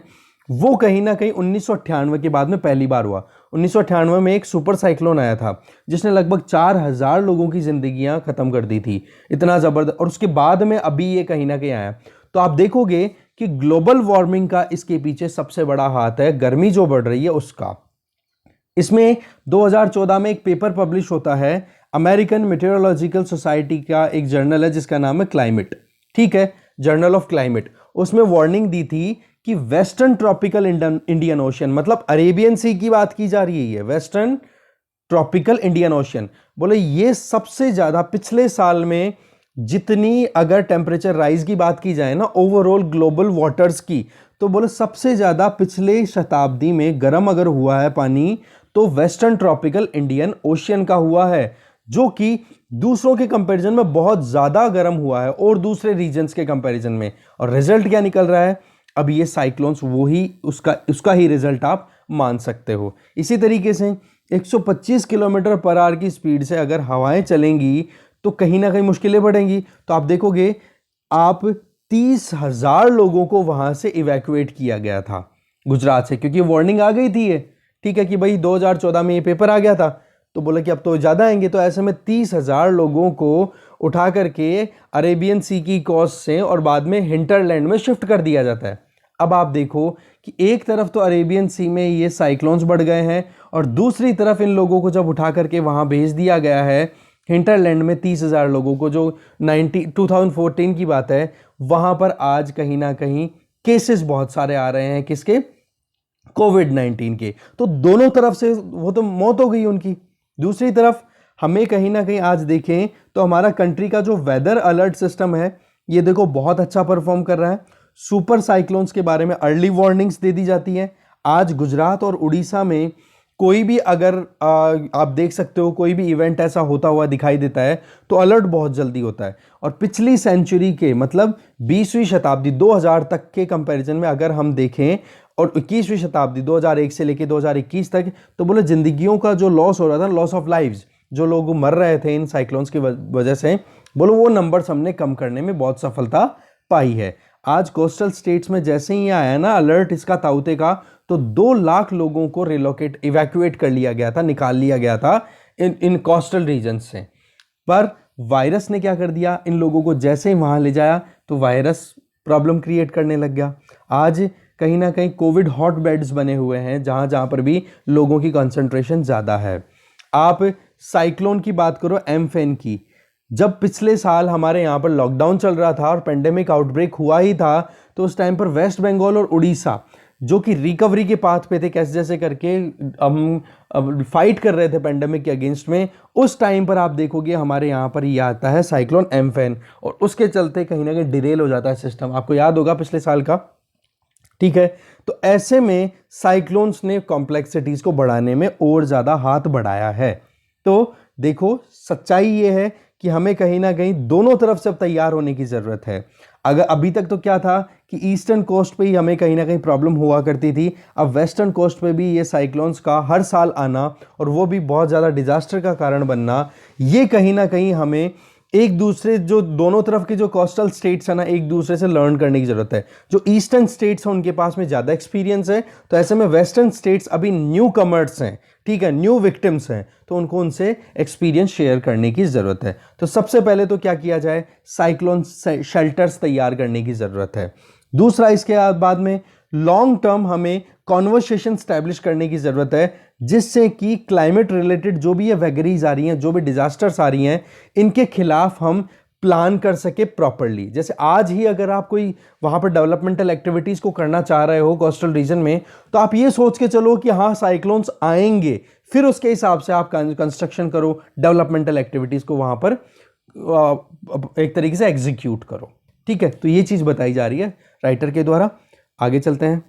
वो कहीं ना कहीं 1998 के बाद में पहली बार हुआ। 1998 में एक सुपर साइक्लोन आया था जिसने लगभग 4000 लोगों की जिंदगियां खत्म कर दी थी, इतना जबरदस्त। और उसके बाद में अभी ये कहीं ना कहीं आया। तो आप देखोगे कि ग्लोबल वार्मिंग का इसके पीछे सबसे बड़ा हाथ है, गर्मी जो बढ़ रही है उसका। इसमें 2014 में एक पेपर पब्लिश होता है, अमेरिकन मेटेरोलॉजिकल सोसाइटी का एक जर्नल है जिसका नाम है क्लाइमेट, ठीक है, जर्नल ऑफ क्लाइमेट। उसमें वार्निंग दी थी कि वेस्टर्न ट्रॉपिकल इंडियन ओशन, मतलब अरेबियन सी की बात की जा रही है, वेस्टर्न ट्रॉपिकल इंडियन ओशन, बोले ये सबसे ज्यादा पिछले साल में जितनी अगर टेम्परेचर राइज की बात की जाए ना ओवरऑल ग्लोबल वाटर्स की, तो बोले सबसे ज्यादा पिछले शताब्दी में गर्म अगर हुआ है पानी तो वेस्टर्न ट्रॉपिकल इंडियन ओशियन का हुआ है, जो कि दूसरों के कंपैरिजन में बहुत ज्यादा गर्म हुआ है और दूसरे रीजन्स के कंपैरिजन में। और रिजल्ट क्या निकल रहा है, अब ये साइक्लोन्स वो ही उसका ही रिजल्ट आप मान सकते हो। इसी तरीके से 125 किलोमीटर पर आवर की स्पीड से अगर हवाएं चलेंगी तो कहीं ना कहीं मुश्किलें बढ़ेंगी। तो आप देखोगे आप 30,000 लोगों को वहां से इवैक्यूएट किया गया था गुजरात से, क्योंकि वार्निंग आ गई थी ये, ठीक है, कि भाई 2014 में ये पेपर आ गया था, तो बोला कि अब तो ज़्यादा आएंगे, तो ऐसे में 30,000 लोगों को उठा करके अरेबियन सी की कोस्ट से और बाद में हिंटरलैंड में शिफ्ट कर दिया जाता है। अब आप देखो कि एक तरफ तो अरेबियन सी में ये साइक्लोन्स बढ़ गए हैं और दूसरी तरफ इन लोगों को जब उठा करके वहाँ भेज दिया गया है हिंटरलैंड में 30,000 लोगों को, जो 2014 की बात है, वहाँ पर आज कहीं ना कहीं केसेस बहुत सारे आ रहे हैं, किसके, कोविड-19 के। तो दोनों तरफ से वो तो मौत हो गई उनकी। दूसरी तरफ हमें कहीं ना कहीं आज देखें तो हमारा कंट्री का जो वेदर अलर्ट सिस्टम है ये देखो बहुत अच्छा परफॉर्म कर रहा है। सुपर साइक्लोन्स के बारे में अर्ली वार्निंग्स दे दी जाती है। आज गुजरात और उड़ीसा में कोई भी अगर आप देख सकते हो कोई भी इवेंट ऐसा होता हुआ दिखाई देता है तो अलर्ट बहुत जल्दी होता है। और पिछली सेंचुरी के मतलब 20वीं शताब्दी 2000 तक के कंपैरिजन में अगर हम देखें और 21वीं शताब्दी 2001 से लेकर 2021 तक, तो बोले जिंदगियों का जो लॉस हो रहा था, लॉस ऑफ लाइव्स, जो लोग मर रहे थे इन साइक्लोन्स की वजह से, बोलो वो नंबर्स हमने कम करने में बहुत सफलता पाई है। आज कोस्टल स्टेट्स में जैसे ही आया ना अलर्ट इसका ताउते का, तो 2 लाख लोगों को इवैक्यूएट कर लिया गया था, निकाल लिया गया था इन कोस्टल रीजन से। पर वायरस ने क्या कर दिया, इन लोगों को जैसे ही वहां ले जाया तो वायरस प्रॉब्लम क्रिएट करने लग गया। आज कहीं ना कहीं कोविड हॉट बेड्स बने हुए हैं जहां जहां पर भी लोगों की कंसंट्रेशन ज़्यादा है। आप साइक्लोन की बात करो, एम्फेन की, जब पिछले साल हमारे यहाँ पर लॉकडाउन चल रहा था और पेंडेमिक आउटब्रेक हुआ ही था, तो उस टाइम पर वेस्ट बंगाल और उड़ीसा जो कि रिकवरी के पाथ पे थे, कैसे जैसे करके हम फाइट कर रहे थे पेंडेमिक के अगेंस्ट में, उस टाइम पर आप देखोगे हमारे यहाँ पर ये आता है साइक्लोन एम्फेन और उसके चलते कहीं ना कहीं डिरेल हो जाता है सिस्टम। आपको याद होगा पिछले साल का, ठीक है। तो ऐसे में साइक्लोन्स ने कॉम्प्लेक्सिटीज को बढ़ाने में और ज़्यादा हाथ बढ़ाया है। तो देखो सच्चाई ये है कि हमें कहीं ना कहीं दोनों तरफ से अब तैयार होने की ज़रूरत है। अगर अभी तक तो क्या था कि ईस्टर्न कोस्ट पे ही हमें कहीं ना कहीं प्रॉब्लम हुआ करती थी, अब वेस्टर्न कोस्ट पे भी ये साइक्लोन्स का हर साल आना और वो भी बहुत ज़्यादा डिजास्टर का कारण बनना, ये कहीं ना कहीं हमें एक दूसरे, जो दोनों तरफ के जो कोस्टल स्टेट्स है ना, एक दूसरे से लर्न करने की ज़रूरत है। जो ईस्टर्न स्टेट्स हैं उनके पास में ज़्यादा एक्सपीरियंस है, तो ऐसे में वेस्टर्न स्टेट्स अभी न्यू कमर्स हैं, ठीक है, न्यू विक्टिम्स हैं, तो उनको उनसे एक्सपीरियंस शेयर करने की ज़रूरत है। तो सबसे पहले तो क्या किया जाए, साइक्लोन शेल्टर्स तैयार करने की ज़रूरत है। दूसरा, इसके बाद में लॉन्ग टर्म हमें कॉन्वर्सेशन स्टैब्लिश करने की ज़रूरत है, जिससे कि क्लाइमेट रिलेटेड जो भी ये वैगरीज आ रही हैं, जो भी डिजास्टर्स आ रही हैं, इनके खिलाफ हम प्लान कर सके प्रॉपरली। जैसे आज ही अगर आप कोई वहाँ पर डेवलपमेंटल एक्टिविटीज़ को करना चाह रहे हो कोस्टल रीजन में, तो आप ये सोच के चलो कि हाँ साइक्लोन्स आएंगे, फिर उसके हिसाब से आप कंस्ट्रक्शन करो, डेवलपमेंटल एक्टिविटीज़ को वहाँ पर एक तरीके से एग्जीक्यूट करो, ठीक है। तो ये चीज़ बताई जा रही है राइटर के द्वारा। आगे चलते हैं।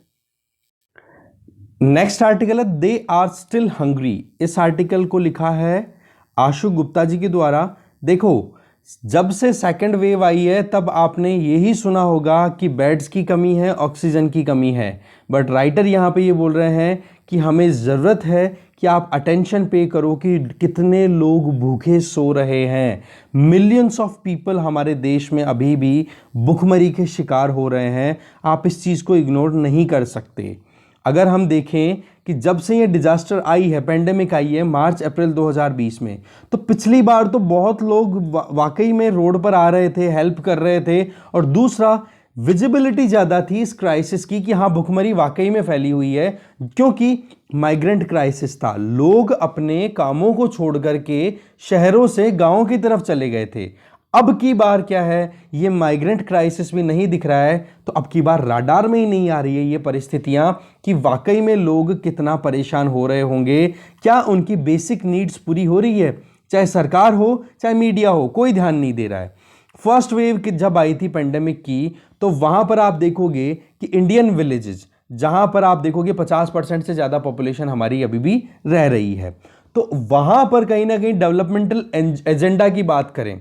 नेक्स्ट आर्टिकल है दे आर स्टिल हंग्री। इस आर्टिकल को लिखा है आशु गुप्ता जी के द्वारा। देखो, जब से सेकंड वेव आई है तब आपने यही सुना होगा कि बेड्स की कमी है, ऑक्सीजन की कमी है, बट राइटर यहाँ पे ये बोल रहे हैं कि हमें ज़रूरत है कि आप अटेंशन पे करो कि कितने लोग भूखे सो रहे हैं। मिलियंस ऑफ पीपल हमारे देश में अभी भी भुखमरी के शिकार हो रहे हैं। आप इस चीज़ को इग्नोर नहीं कर सकते। अगर हम देखें कि जब से ये डिजास्टर आई है, पेंडेमिक आई है मार्च अप्रैल 2020 में, तो पिछली बार तो बहुत लोग वाकई में रोड पर आ रहे थे, हेल्प कर रहे थे। और दूसरा, विजिबिलिटी ज़्यादा थी इस क्राइसिस की कि हाँ भुखमरी वाकई में फैली हुई है, क्योंकि माइग्रेंट क्राइसिस था। लोग अपने कामों को छोड़ करके शहरों से गांवों की तरफ चले गए थे। अब की बार क्या है, ये माइग्रेंट क्राइसिस भी नहीं दिख रहा है, तो अब की बार राडार में ही नहीं आ रही है ये परिस्थितियां कि वाकई में लोग कितना परेशान हो रहे होंगे, क्या उनकी बेसिक नीड्स पूरी हो रही है। चाहे सरकार हो चाहे मीडिया हो, कोई ध्यान नहीं दे रहा है। फर्स्ट वेव की जब आई थी पेंडेमिक की, तो वहां पर आप देखोगे कि इंडियन विलेजेस, जहां पर आप देखोगे 50% से ज्यादा पॉपुलेशन हमारी अभी भी रह रही है, तो वहां पर कहीं ना कहीं डेवलपमेंटल एजेंडा की बात करें,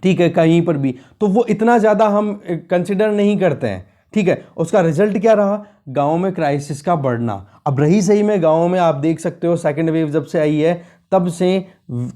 ठीक है, कहीं पर भी, तो वो इतना ज़्यादा हम कंसिडर नहीं करते हैं। ठीक है, उसका रिजल्ट क्या रहा, गाँव में क्राइसिस का बढ़ना। अब रही सही में गाँव में आप देख सकते हो सेकेंड वेव जब से आई है तब से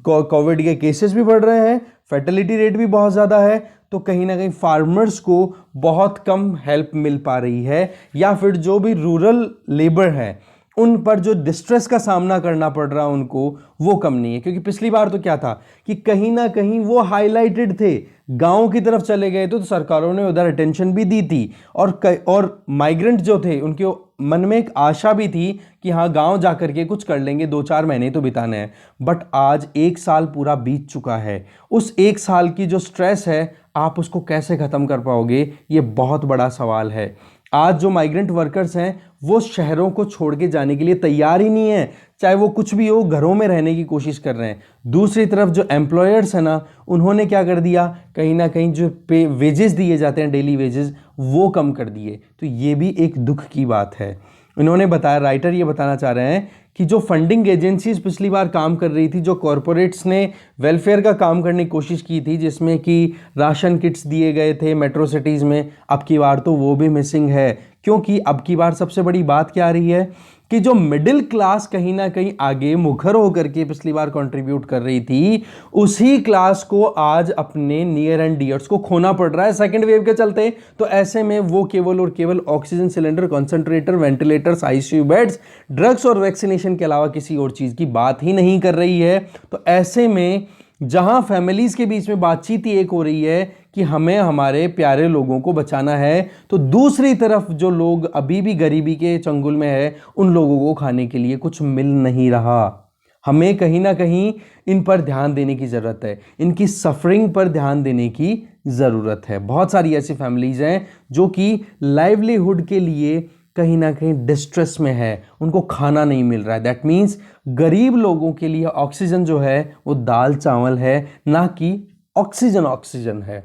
कोविड के केसेस भी बढ़ रहे हैं, फर्टिलिटी रेट भी बहुत ज़्यादा है, तो कहीं ना कहीं फार्मर्स को बहुत कम हेल्प मिल पा रही है, या फिर जो भी रूरल लेबर है उन पर जो डिस्ट्रेस का सामना करना पड़ रहा है उनको, वो कम नहीं है। क्योंकि पिछली बार तो क्या था कि कहीं ना कहीं वो हाईलाइटेड थे, गांव की तरफ चले गए तो सरकारों ने उधर अटेंशन भी दी थी, और माइग्रेंट जो थे उनके मन में एक आशा भी थी कि हाँ गांव जाकर के कुछ कर लेंगे, 2-4 महीने तो बिताने हैं। बट आज 1 साल पूरा बीत चुका है, उस 1 साल की जो स्ट्रेस है आप उसको कैसे खत्म कर पाओगे, ये बहुत बड़ा सवाल है। आज जो माइग्रेंट वर्कर्स हैं वो शहरों को छोड़ के जाने के लिए तैयार ही नहीं है, चाहे वो कुछ भी हो, घरों में रहने की कोशिश कर रहे हैं। दूसरी तरफ जो एम्प्लॉयर्स हैं ना, उन्होंने क्या कर दिया, कहीं ना कहीं जो पे वेजेस दिए जाते हैं, डेली वेजेस, वो कम कर दिए। तो ये भी एक दुख की बात है। इन्होंने बताया, राइटर ये बताना चाह रहे हैं कि जो फंडिंग एजेंसीज पिछली बार काम कर रही थी, जो कॉरपोरेट्स ने वेलफेयर का काम करने की कोशिश की थी, जिसमें कि राशन किट्स दिए गए थे मेट्रो सिटीज़ में, अब की बार तो वो भी मिसिंग है। क्योंकि अब की बार सबसे बड़ी बात क्या आ रही है कि जो मिडिल क्लास कहीं ना कहीं आगे मुखर होकर के पिछली बार कंट्रीब्यूट कर रही थी, उसी क्लास को आज अपने नियर एंड डियर्स को खोना पड़ रहा है सेकंड वेव के चलते। तो ऐसे में वो केवल और केवल oxygen cylinder, concentrator, ventilators, ICU beds, drugs और वैक्सीनेशन के अलावा किसी और चीज की बात ही नहीं कर रही है। तो ऐसे में जहां फैमिलीज के बीच में बातचीत ही एक हो रही है कि हमें हमारे प्यारे लोगों को बचाना है, तो दूसरी तरफ जो लोग अभी भी गरीबी के चंगुल में है, उन लोगों को खाने के लिए कुछ मिल नहीं रहा। हमें कहीं ना कहीं इन पर ध्यान देने की ज़रूरत है, इनकी सफरिंग पर ध्यान देने की ज़रूरत है। बहुत सारी ऐसी फैमिलीज हैं जो कि लाइवलीहुड के लिए कहीं ना कहीं डिस्ट्रेस में है, उनको खाना नहीं मिल रहा है। दैट मीन्स गरीब लोगों के लिए ऑक्सीजन जो है वो दाल चावल है, ना कि ऑक्सीजन है।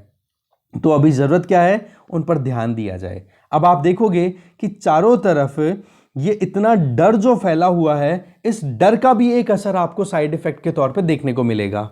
तो अभी ज़रूरत क्या है, उन पर ध्यान दिया जाए। अब आप देखोगे कि चारों तरफ ये इतना डर जो फैला हुआ है, इस डर का भी एक असर आपको साइड इफेक्ट के तौर पे देखने को मिलेगा।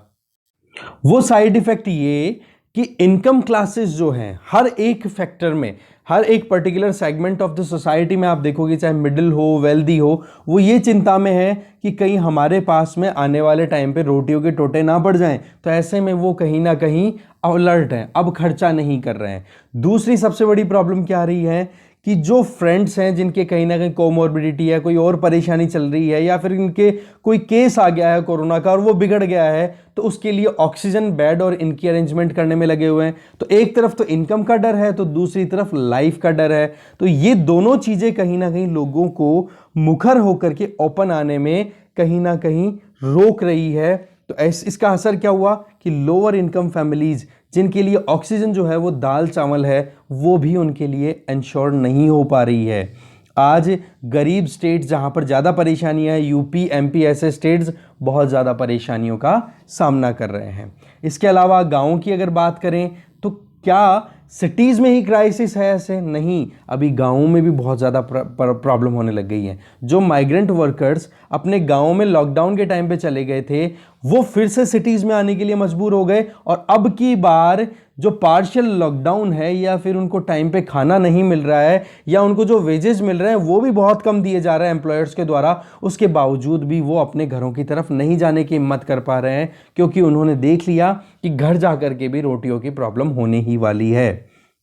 वो साइड इफेक्ट ये कि इनकम क्लासेस जो हैं, हर एक फैक्टर में, हर एक particular segment of the society में आप देखोगे, चाहे मिडिल हो, वेल्दी हो, वो ये चिंता में है कि कहीं हमारे पास में आने वाले टाइम पे रोटियों के टोटे ना बढ़ जाएं। तो ऐसे में वो कहीं ना कहीं अलर्ट हैं, अब खर्चा नहीं कर रहे हैं। दूसरी सबसे बड़ी प्रॉब्लम क्या आ रही है कि जो फ्रेंड्स हैं जिनके कहीं ना कहीं कोमोर्बिडिटी है, कोई और परेशानी चल रही है, या फिर इनके कोई केस आ गया है कोरोना का और वो बिगड़ गया है, तो उसके लिए ऑक्सीजन बेड और इनकी अरेंजमेंट करने में लगे हुए हैं। तो एक तरफ तो इनकम का डर है, तो दूसरी तरफ लाइफ का डर है। तो ये दोनों चीजें कहीं ना कहीं लोगों को मुखर होकर के ओपन आने में कहीं ना कहीं रोक रही है। तो इसका असर क्या हुआ कि लोअर इनकम फैमिलीज, जिनके लिए ऑक्सीजन जो है वो दाल चावल है, वो भी उनके लिए इंश्योर नहीं हो पा रही है। आज गरीब स्टेट्स जहां पर ज़्यादा परेशानियां हैं, यूपी, एमपी, ऐसे स्टेट्स बहुत ज़्यादा परेशानियों का सामना कर रहे हैं। इसके अलावा गाँव की अगर बात करें तो क्या सिटीज़ में ही क्राइसिस है? ऐसे नहीं, अभी गाँवों में भी बहुत ज़्यादा प्रॉब्लम होने लग गई है। जो माइग्रेंट वर्कर्स अपने गाँव में लॉकडाउन के टाइम पे चले गए थे, वो फिर से सिटीज़ में आने के लिए मजबूर हो गए, और अब की बार जो पार्शियल लॉकडाउन है, या फिर उनको टाइम पे खाना नहीं मिल रहा है, या उनको जो वेजेस मिल रहे हैं वो भी बहुत कम दिए जा रहे हैं एम्प्लॉयर्स के द्वारा, उसके बावजूद भी वो अपने घरों की तरफ नहीं जाने की हिम्मत कर पा रहे हैं, क्योंकि उन्होंने देख लिया कि घर जा करके भी रोटियों की प्रॉब्लम होने ही वाली है।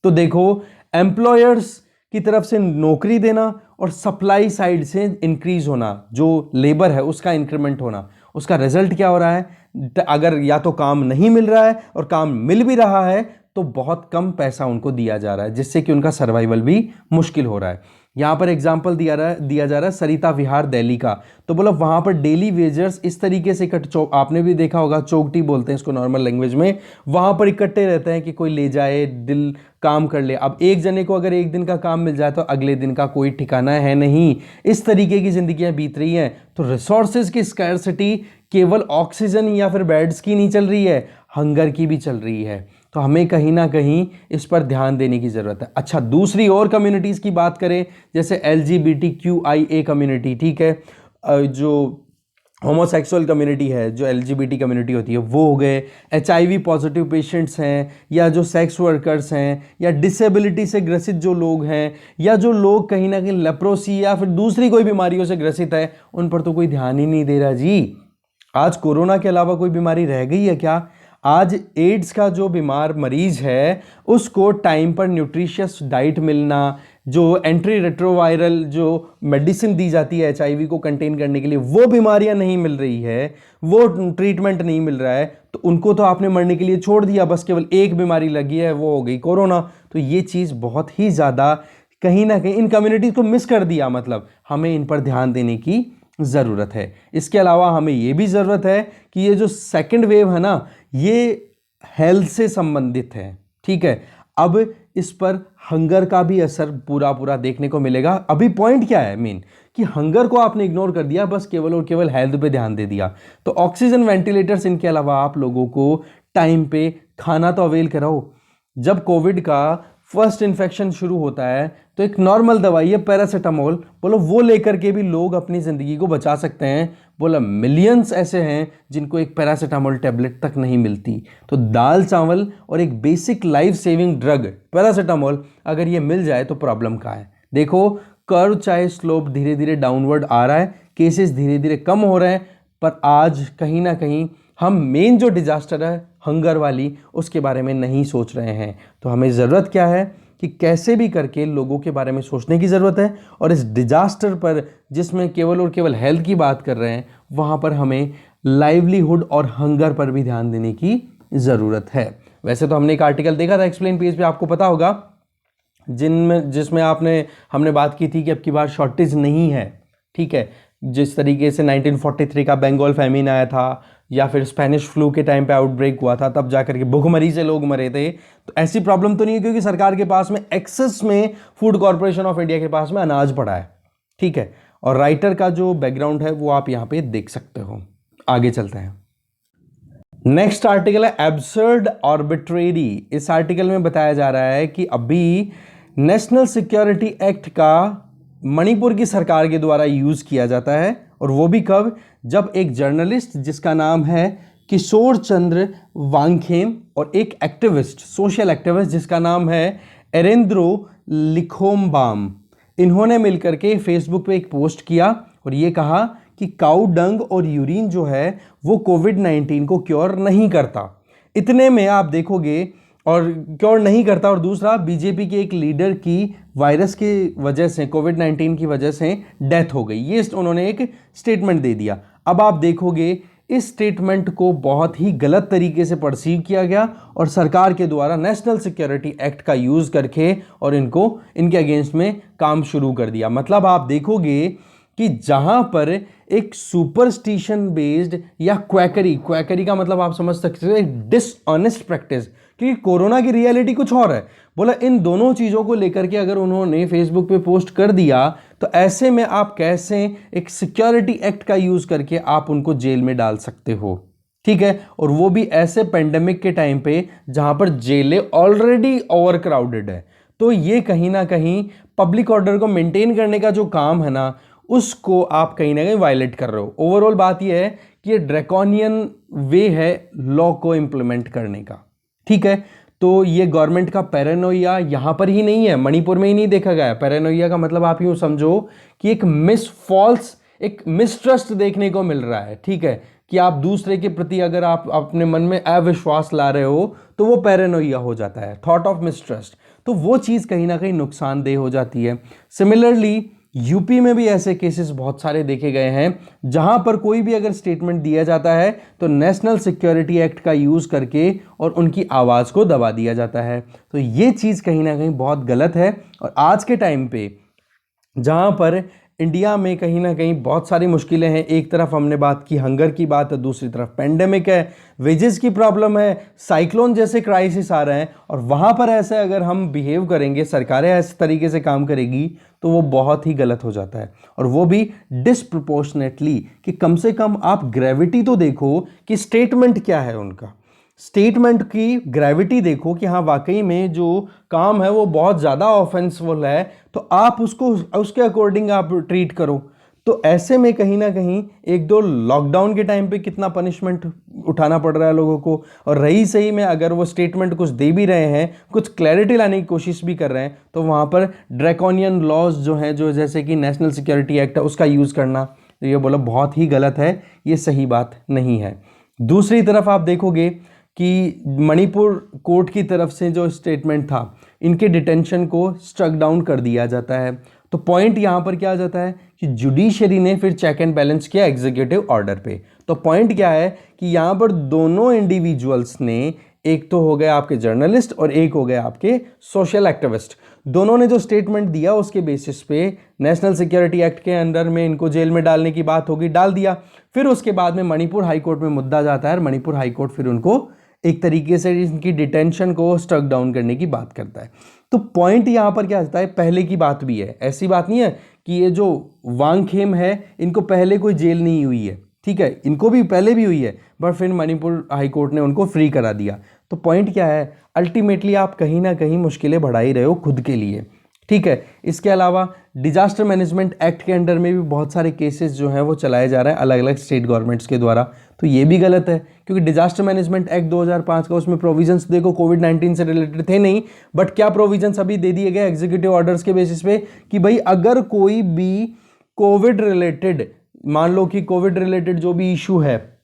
तो देखो, एम्प्लॉयर्स की तरफ से नौकरी देना और सप्लाई साइड से इंक्रीज होना, जो लेबर है उसका इंक्रीमेंट होना, उसका रिजल्ट क्या हो रहा है? अगर या तो काम नहीं मिल रहा है और काम मिल भी रहा है, तो बहुत कम पैसा उनको दिया जा रहा है, जिससे कि उनका सर्वाइवल भी मुश्किल हो रहा है। यहाँ पर एग्जाम्पल दिया जा रहा है सरिता विहार दिल्ली का। तो बोला वहाँ पर डेली वेजर्स इस तरीके से आपने भी देखा होगा, चौकटी बोलते हैं इसको नॉर्मल लैंग्वेज में, वहाँ पर इकट्ठे रहते हैं कि कोई ले जाए, दिल काम कर ले। अब एक जने को अगर एक दिन का काम मिल जाए तो अगले दिन का कोई ठिकाना है नहीं। इस तरीके की जिंदगियां बीत रही हैं। तो रिसोर्सेज की स्कैर्सिटी केवल ऑक्सीजन या फिर बेड्स की नहीं चल रही है, हंगर की भी चल रही है। तो हमें कहीं ना कहीं इस पर ध्यान देने की ज़रूरत है। अच्छा, दूसरी और कम्युनिटीज़ की बात करें, जैसे LGBTQIA कम्युनिटी, ठीक है, जो होमोसेक्सुअल कम्युनिटी है, जो LGBT कम्युनिटी होती है वो हो गए, HIV पॉजिटिव पेशेंट्स हैं, या जो सेक्स वर्कर्स हैं, या डिसेबिलिटी से ग्रसित जो लोग हैं, या जो लोग कहीं ना कहीं लेप्रोसी या फिर दूसरी कोई बीमारियों से ग्रसित है, उन पर तो कोई ध्यान ही नहीं दे रहा जी। आज कोरोना के अलावा कोई बीमारी रह गई है क्या? आज एड्स का जो बीमार मरीज है उसको टाइम पर न्यूट्रिशियस डाइट मिलना, जो एंट्री रेट्रोवायरल जो मेडिसिन दी जाती है HIV को कंटेन करने के लिए, वो बीमारियां नहीं मिल रही है, वो ट्रीटमेंट नहीं मिल रहा है, तो उनको तो आपने मरने के लिए छोड़ दिया। बस केवल एक बीमारी लगी है, वो हो गई कोरोना। तो ये चीज़ बहुत ही ज़्यादा कहीं ना कहीं इन कम्युनिटीज़ को मिस कर दिया। मतलब हमें इन पर ध्यान देने की ज़रूरत है। इसके अलावा हमें ये भी ज़रूरत है कि ये जो सेकेंड वेव है ना, ये हेल्थ से संबंधित है, ठीक है। अब इस पर हंगर का भी असर पूरा देखने को मिलेगा। अभी पॉइंट क्या है मेन, कि हंगर को आपने इग्नोर कर दिया, बस केवल और केवल हेल्थ पे ध्यान दे दिया। तो ऑक्सीजन वेंटिलेटर्स, इनके अलावा आप लोगों को टाइम पे खाना तो अवेल कराओ। जब कोविड का फर्स्ट इन्फेक्शन शुरू होता है तो एक नॉर्मल दवाई है पैरासीटामोल, बोलो वो लेकर के भी लोग अपनी ज़िंदगी को बचा सकते हैं। बोला मिलियंस ऐसे हैं जिनको एक पैरासीटामोल टैबलेट तक नहीं मिलती। तो दाल चावल और एक basic life saving drug paracetamol अगर ये मिल जाए तो प्रॉब्लम कहाँ है? देखो कर्व चाहे स्लोप धीरे धीरे डाउनवर्ड आ रहा है, केसेस धीरे धीरे कम हो रहे हैं, पर आज कहीं ना कहीं हम मेन जो डिजास्टर है हंगर वाली, उसके बारे में नहीं सोच रहे हैं। तो हमें ज़रूरत क्या है कि कैसे भी करके लोगों के बारे में सोचने की ज़रूरत है, और इस डिजास्टर पर जिसमें केवल और केवल हेल्थ की बात कर रहे हैं, वहाँ पर हमें लाइवलीहुड और हंगर पर भी ध्यान देने की ज़रूरत है। वैसे तो हमने एक आर्टिकल देखा था एक्सप्लेन पेज पे, आपको पता होगा, जिसमें हमने बात की थी कि अब की बार शॉर्टेज नहीं है, ठीक है। जिस तरीके से 1943 का बंगाल फैमिन आया था, या फिर स्पेनिश फ्लू के टाइम पे आउटब्रेक हुआ था, तब जाकर के भुखमरी से लोग मरे थे। तो ऐसी प्रॉब्लम तो नहीं है, क्योंकि सरकार के पास में एक्सेस में फूड कॉर्पोरेशन ऑफ इंडिया के पास में अनाज पड़ा है, ठीक है। और राइटर का जो बैकग्राउंड है वो आप यहाँ पे देख सकते हो। आगे चलते हैं। नेक्स्ट आर्टिकल है एब्सर्ड आर्बिट्रेरी। इस आर्टिकल में बताया जा रहा है कि अभी नेशनल सिक्योरिटी एक्ट का मणिपुर की सरकार के द्वारा यूज किया जाता है, और वो भी कब? जब एक जर्नलिस्ट जिसका नाम है किशोर चंद्र वांगखेम, और एक एक्टिविस्ट, सोशल एक्टिविस्ट जिसका नाम है एरेंद्रो लिखोम्बाम, इन्होंने मिलकर के फेसबुक पे एक पोस्ट किया और ये कहा कि काऊ डंग और यूरिन जो है वो कोविड-19 को क्योर नहीं करता। इतने में आप देखोगे, और क्योर नहीं करता, और दूसरा बीजेपी के एक लीडर की वायरस की वजह से, कोविड-19 की वजह से डेथ हो गई। ये उन्होंने एक स्टेटमेंट दे दिया। अब आप देखोगे इस स्टेटमेंट को बहुत ही गलत तरीके से परसीव किया गया, और सरकार के द्वारा नेशनल सिक्योरिटी एक्ट का यूज करके और इनके अगेंस्ट में काम शुरू कर दिया। मतलब आप देखोगे कि जहां पर एक सुपरस्टिशन बेस्ड या क्वैकरी का मतलब आप समझ सकते हो एक डिसऑनेस्ट प्रैक्टिस, क्योंकि कोरोना की रियलिटी कुछ और है। बोला इन दोनों चीज़ों को लेकर के अगर उन्होंने फेसबुक पे पोस्ट कर दिया, तो ऐसे में आप कैसे एक सिक्योरिटी एक्ट का यूज़ करके आप उनको जेल में डाल सकते हो, ठीक है। और वो भी ऐसे पेंडेमिक के टाइम पे जहां पर जेलें ऑलरेडी ओवर क्राउडेड है। तो ये कहीं ना कहीं पब्लिक ऑर्डर को मेंटेन करने का जो काम है ना, उसको आप कहीं ना कहीं वायलेट कर रहे हो। ओवरऑल बात यह है कि ये ड्रैकोनियन वे है लॉ को इंप्लीमेंट करने का, ठीक है। तो ये गवर्नमेंट का पैरानोइया यहां पर ही नहीं है, मणिपुर में ही नहीं देखा गया। पैरानोइया का मतलब आप यूं समझो कि एक मिसट्रस्ट देखने को मिल रहा है, ठीक है, कि आप दूसरे के प्रति अगर आप अपने मन में अविश्वास ला रहे हो तो वो पैरानोइया हो जाता है, थॉट ऑफ मिसट्रस्ट। तो वो चीज़ कहीं ना कहीं नुकसानदेह हो जाती है। सिमिलरली यूपी में भी ऐसे केसेस बहुत सारे देखे गए हैं जहां पर कोई भी अगर स्टेटमेंट दिया जाता है तो नेशनल सिक्योरिटी एक्ट का यूज़ करके और उनकी आवाज़ को दबा दिया जाता है। तो ये चीज़ कहीं ना कहीं बहुत गलत है। और आज के टाइम पे जहां पर इंडिया में कहीं ना कहीं बहुत सारी मुश्किलें हैं, एक तरफ हमने बात की हंगर की बात है, दूसरी तरफ पेंडेमिक है, वेजेस की प्रॉब्लम है, साइक्लोन जैसे क्राइसिस आ रहे हैं, और वहाँ पर ऐसे अगर हम बिहेव करेंगे, सरकारें ऐसे तरीके से काम करेगी तो वो बहुत ही गलत हो जाता है। और वो भी डिस्प्रपोर्शनेटली, कि कम से कम आप ग्रेविटी तो देखो कि स्टेटमेंट क्या है उनका, स्टेटमेंट की ग्रेविटी देखो कि हाँ वाकई में जो काम है वो बहुत ज़्यादा ऑफेंसफुल है, तो आप उसको उसके अकॉर्डिंग आप ट्रीट करो। तो ऐसे में कहीं ना कहीं एक दो लॉकडाउन के टाइम पे कितना पनिशमेंट उठाना पड़ रहा है लोगों को, और रही सही में अगर वो स्टेटमेंट कुछ दे भी रहे हैं, कुछ क्लैरिटी लाने की कोशिश भी कर रहे हैं, तो वहाँ पर ड्रैकोनियन लॉज जो हैं, जो जैसे कि नेशनल सिक्योरिटी एक्ट है उसका यूज़ करना, तो ये बोला बहुत ही गलत है, ये सही बात नहीं है। दूसरी तरफ आप देखोगे कि मणिपुर कोर्ट की तरफ से जो स्टेटमेंट था, इनके डिटेंशन को स्ट्रक डाउन कर दिया जाता है। तो पॉइंट यहाँ पर क्या आ जाता है कि जुडिशरी ने फिर चेक एंड बैलेंस किया एग्जीक्यूटिव ऑर्डर पे। तो पॉइंट क्या है कि यहाँ पर दोनों इंडिविजुअल्स ने, एक तो हो गए आपके जर्नलिस्ट और एक हो गए आपके सोशल एक्टिविस्ट, दोनों ने जो स्टेटमेंट दिया उसके बेसिस पे नेशनल सिक्योरिटी एक्ट के अंडर में इनको जेल में डालने की बात होगी, डाल दिया। फिर उसके बाद में मणिपुर हाईकोर्ट में मुद्दा जाता है और मणिपुर हाईकोर्ट फिर उनको एक तरीके से इनकी डिटेंशन को स्ट्रक डाउन करने की बात करता है। तो पॉइंट यहाँ पर क्या आता है, पहले की बात भी है, ऐसी बात नहीं है कि ये जो वांगखेम है इनको पहले कोई जेल नहीं हुई है, ठीक है, इनको भी पहले भी हुई है, बट फिर मणिपुर हाईकोर्ट ने उनको फ्री करा दिया। तो पॉइंट क्या है, अल्टीमेटली आप कहीं ना कहीं मुश्किलें बढ़ा ही रहे हो खुद के लिए, ठीक है। इसके अलावा डिजास्टर मैनेजमेंट एक्ट के अंडर में भी बहुत सारे केसेस जो हैं वो चलाए जा रहे हैं अलग अलग स्टेट गवर्नमेंट्स के द्वारा, तो ये भी गलत है, क्योंकि डिजास्टर मैनेजमेंट एक्ट 2005 का, उसमें प्रोविजंस देखो कोविड-19 से रिलेटेड थे नहीं, बट क्या प्रोविजंस अभी दे दिए गए एग्जीक्यूटिव ऑर्डर्स के बेसिस पे कि भाई अगर कोई भी कोविड रिलेटेड, मान लो कि कोविड रिलेटेड जो भी इशू है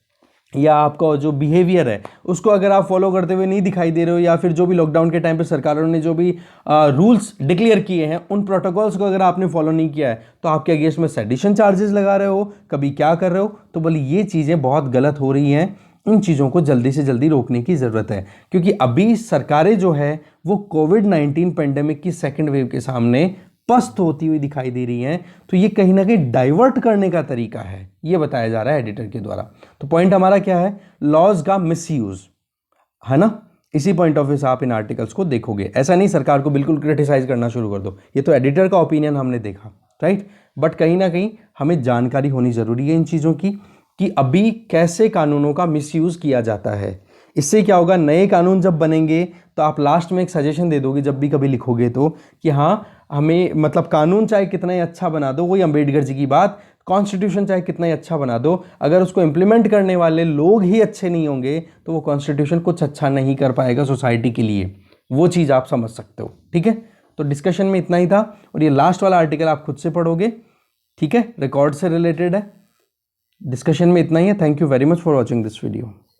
या आपका जो बिहेवियर है उसको अगर आप फॉलो करते हुए नहीं दिखाई दे रहे हो, या फिर जो भी लॉकडाउन के टाइम पे सरकारों ने जो भी रूल्स डिक्लेयर किए हैं उन प्रोटोकॉल्स को अगर आपने फॉलो नहीं किया है तो आपके अगेंस्ट में सेडिशन चार्जेस लगा रहे हो, कभी क्या कर रहे हो। तो बोले ये चीज़ें बहुत गलत हो रही हैं, इन चीज़ों को जल्दी से जल्दी रोकने की ज़रूरत है, क्योंकि अभी सरकारें जो है वो कोविड-19 पेंडेमिक की सेकेंड वेव के सामने पस्त होती हुई दिखाई दे रही हैं। तो ये कहीं ना कहीं डाइवर्ट करने का तरीका है, ये बताया जा रहा है एडिटर के द्वारा। तो पॉइंट हमारा क्या है, लॉज का मिसयूज है ना, इसी पॉइंट ऑफ व्यू से आप इन आर्टिकल्स को देखोगे। ऐसा नहीं सरकार को बिल्कुल क्रिटिसाइज करना शुरू कर दो, ये तो एडिटर का ओपिनियन हमने देखा, राइट। बट कहीं ना कहीं हमें जानकारी होनी जरूरी है इन चीज़ों की, कि अभी कैसे कानूनों का मिसयूज किया जाता है। इससे क्या होगा, नए कानून जब बनेंगे तो आप लास्ट में एक सजेशन दे दोगे जब भी कभी लिखोगे तो, कि हाँ हमें मतलब कानून चाहे कितना ही अच्छा बना दो, वही अंबेडकर जी की बात, कॉन्स्टिट्यूशन चाहे कितना ही अच्छा बना दो, अगर उसको इम्प्लीमेंट करने वाले लोग ही अच्छे नहीं होंगे तो वो कॉन्स्टिट्यूशन कुछ अच्छा नहीं कर पाएगा सोसाइटी के लिए। वो चीज़ आप समझ सकते हो, ठीक है। तो डिस्कशन में इतना ही था, और ये लास्ट वाला आर्टिकल आप खुद से पढ़ोगे, ठीक है, रिकॉर्ड से रिलेटेड है। डिस्कशन में इतना ही है। Thank you very much for watching this video.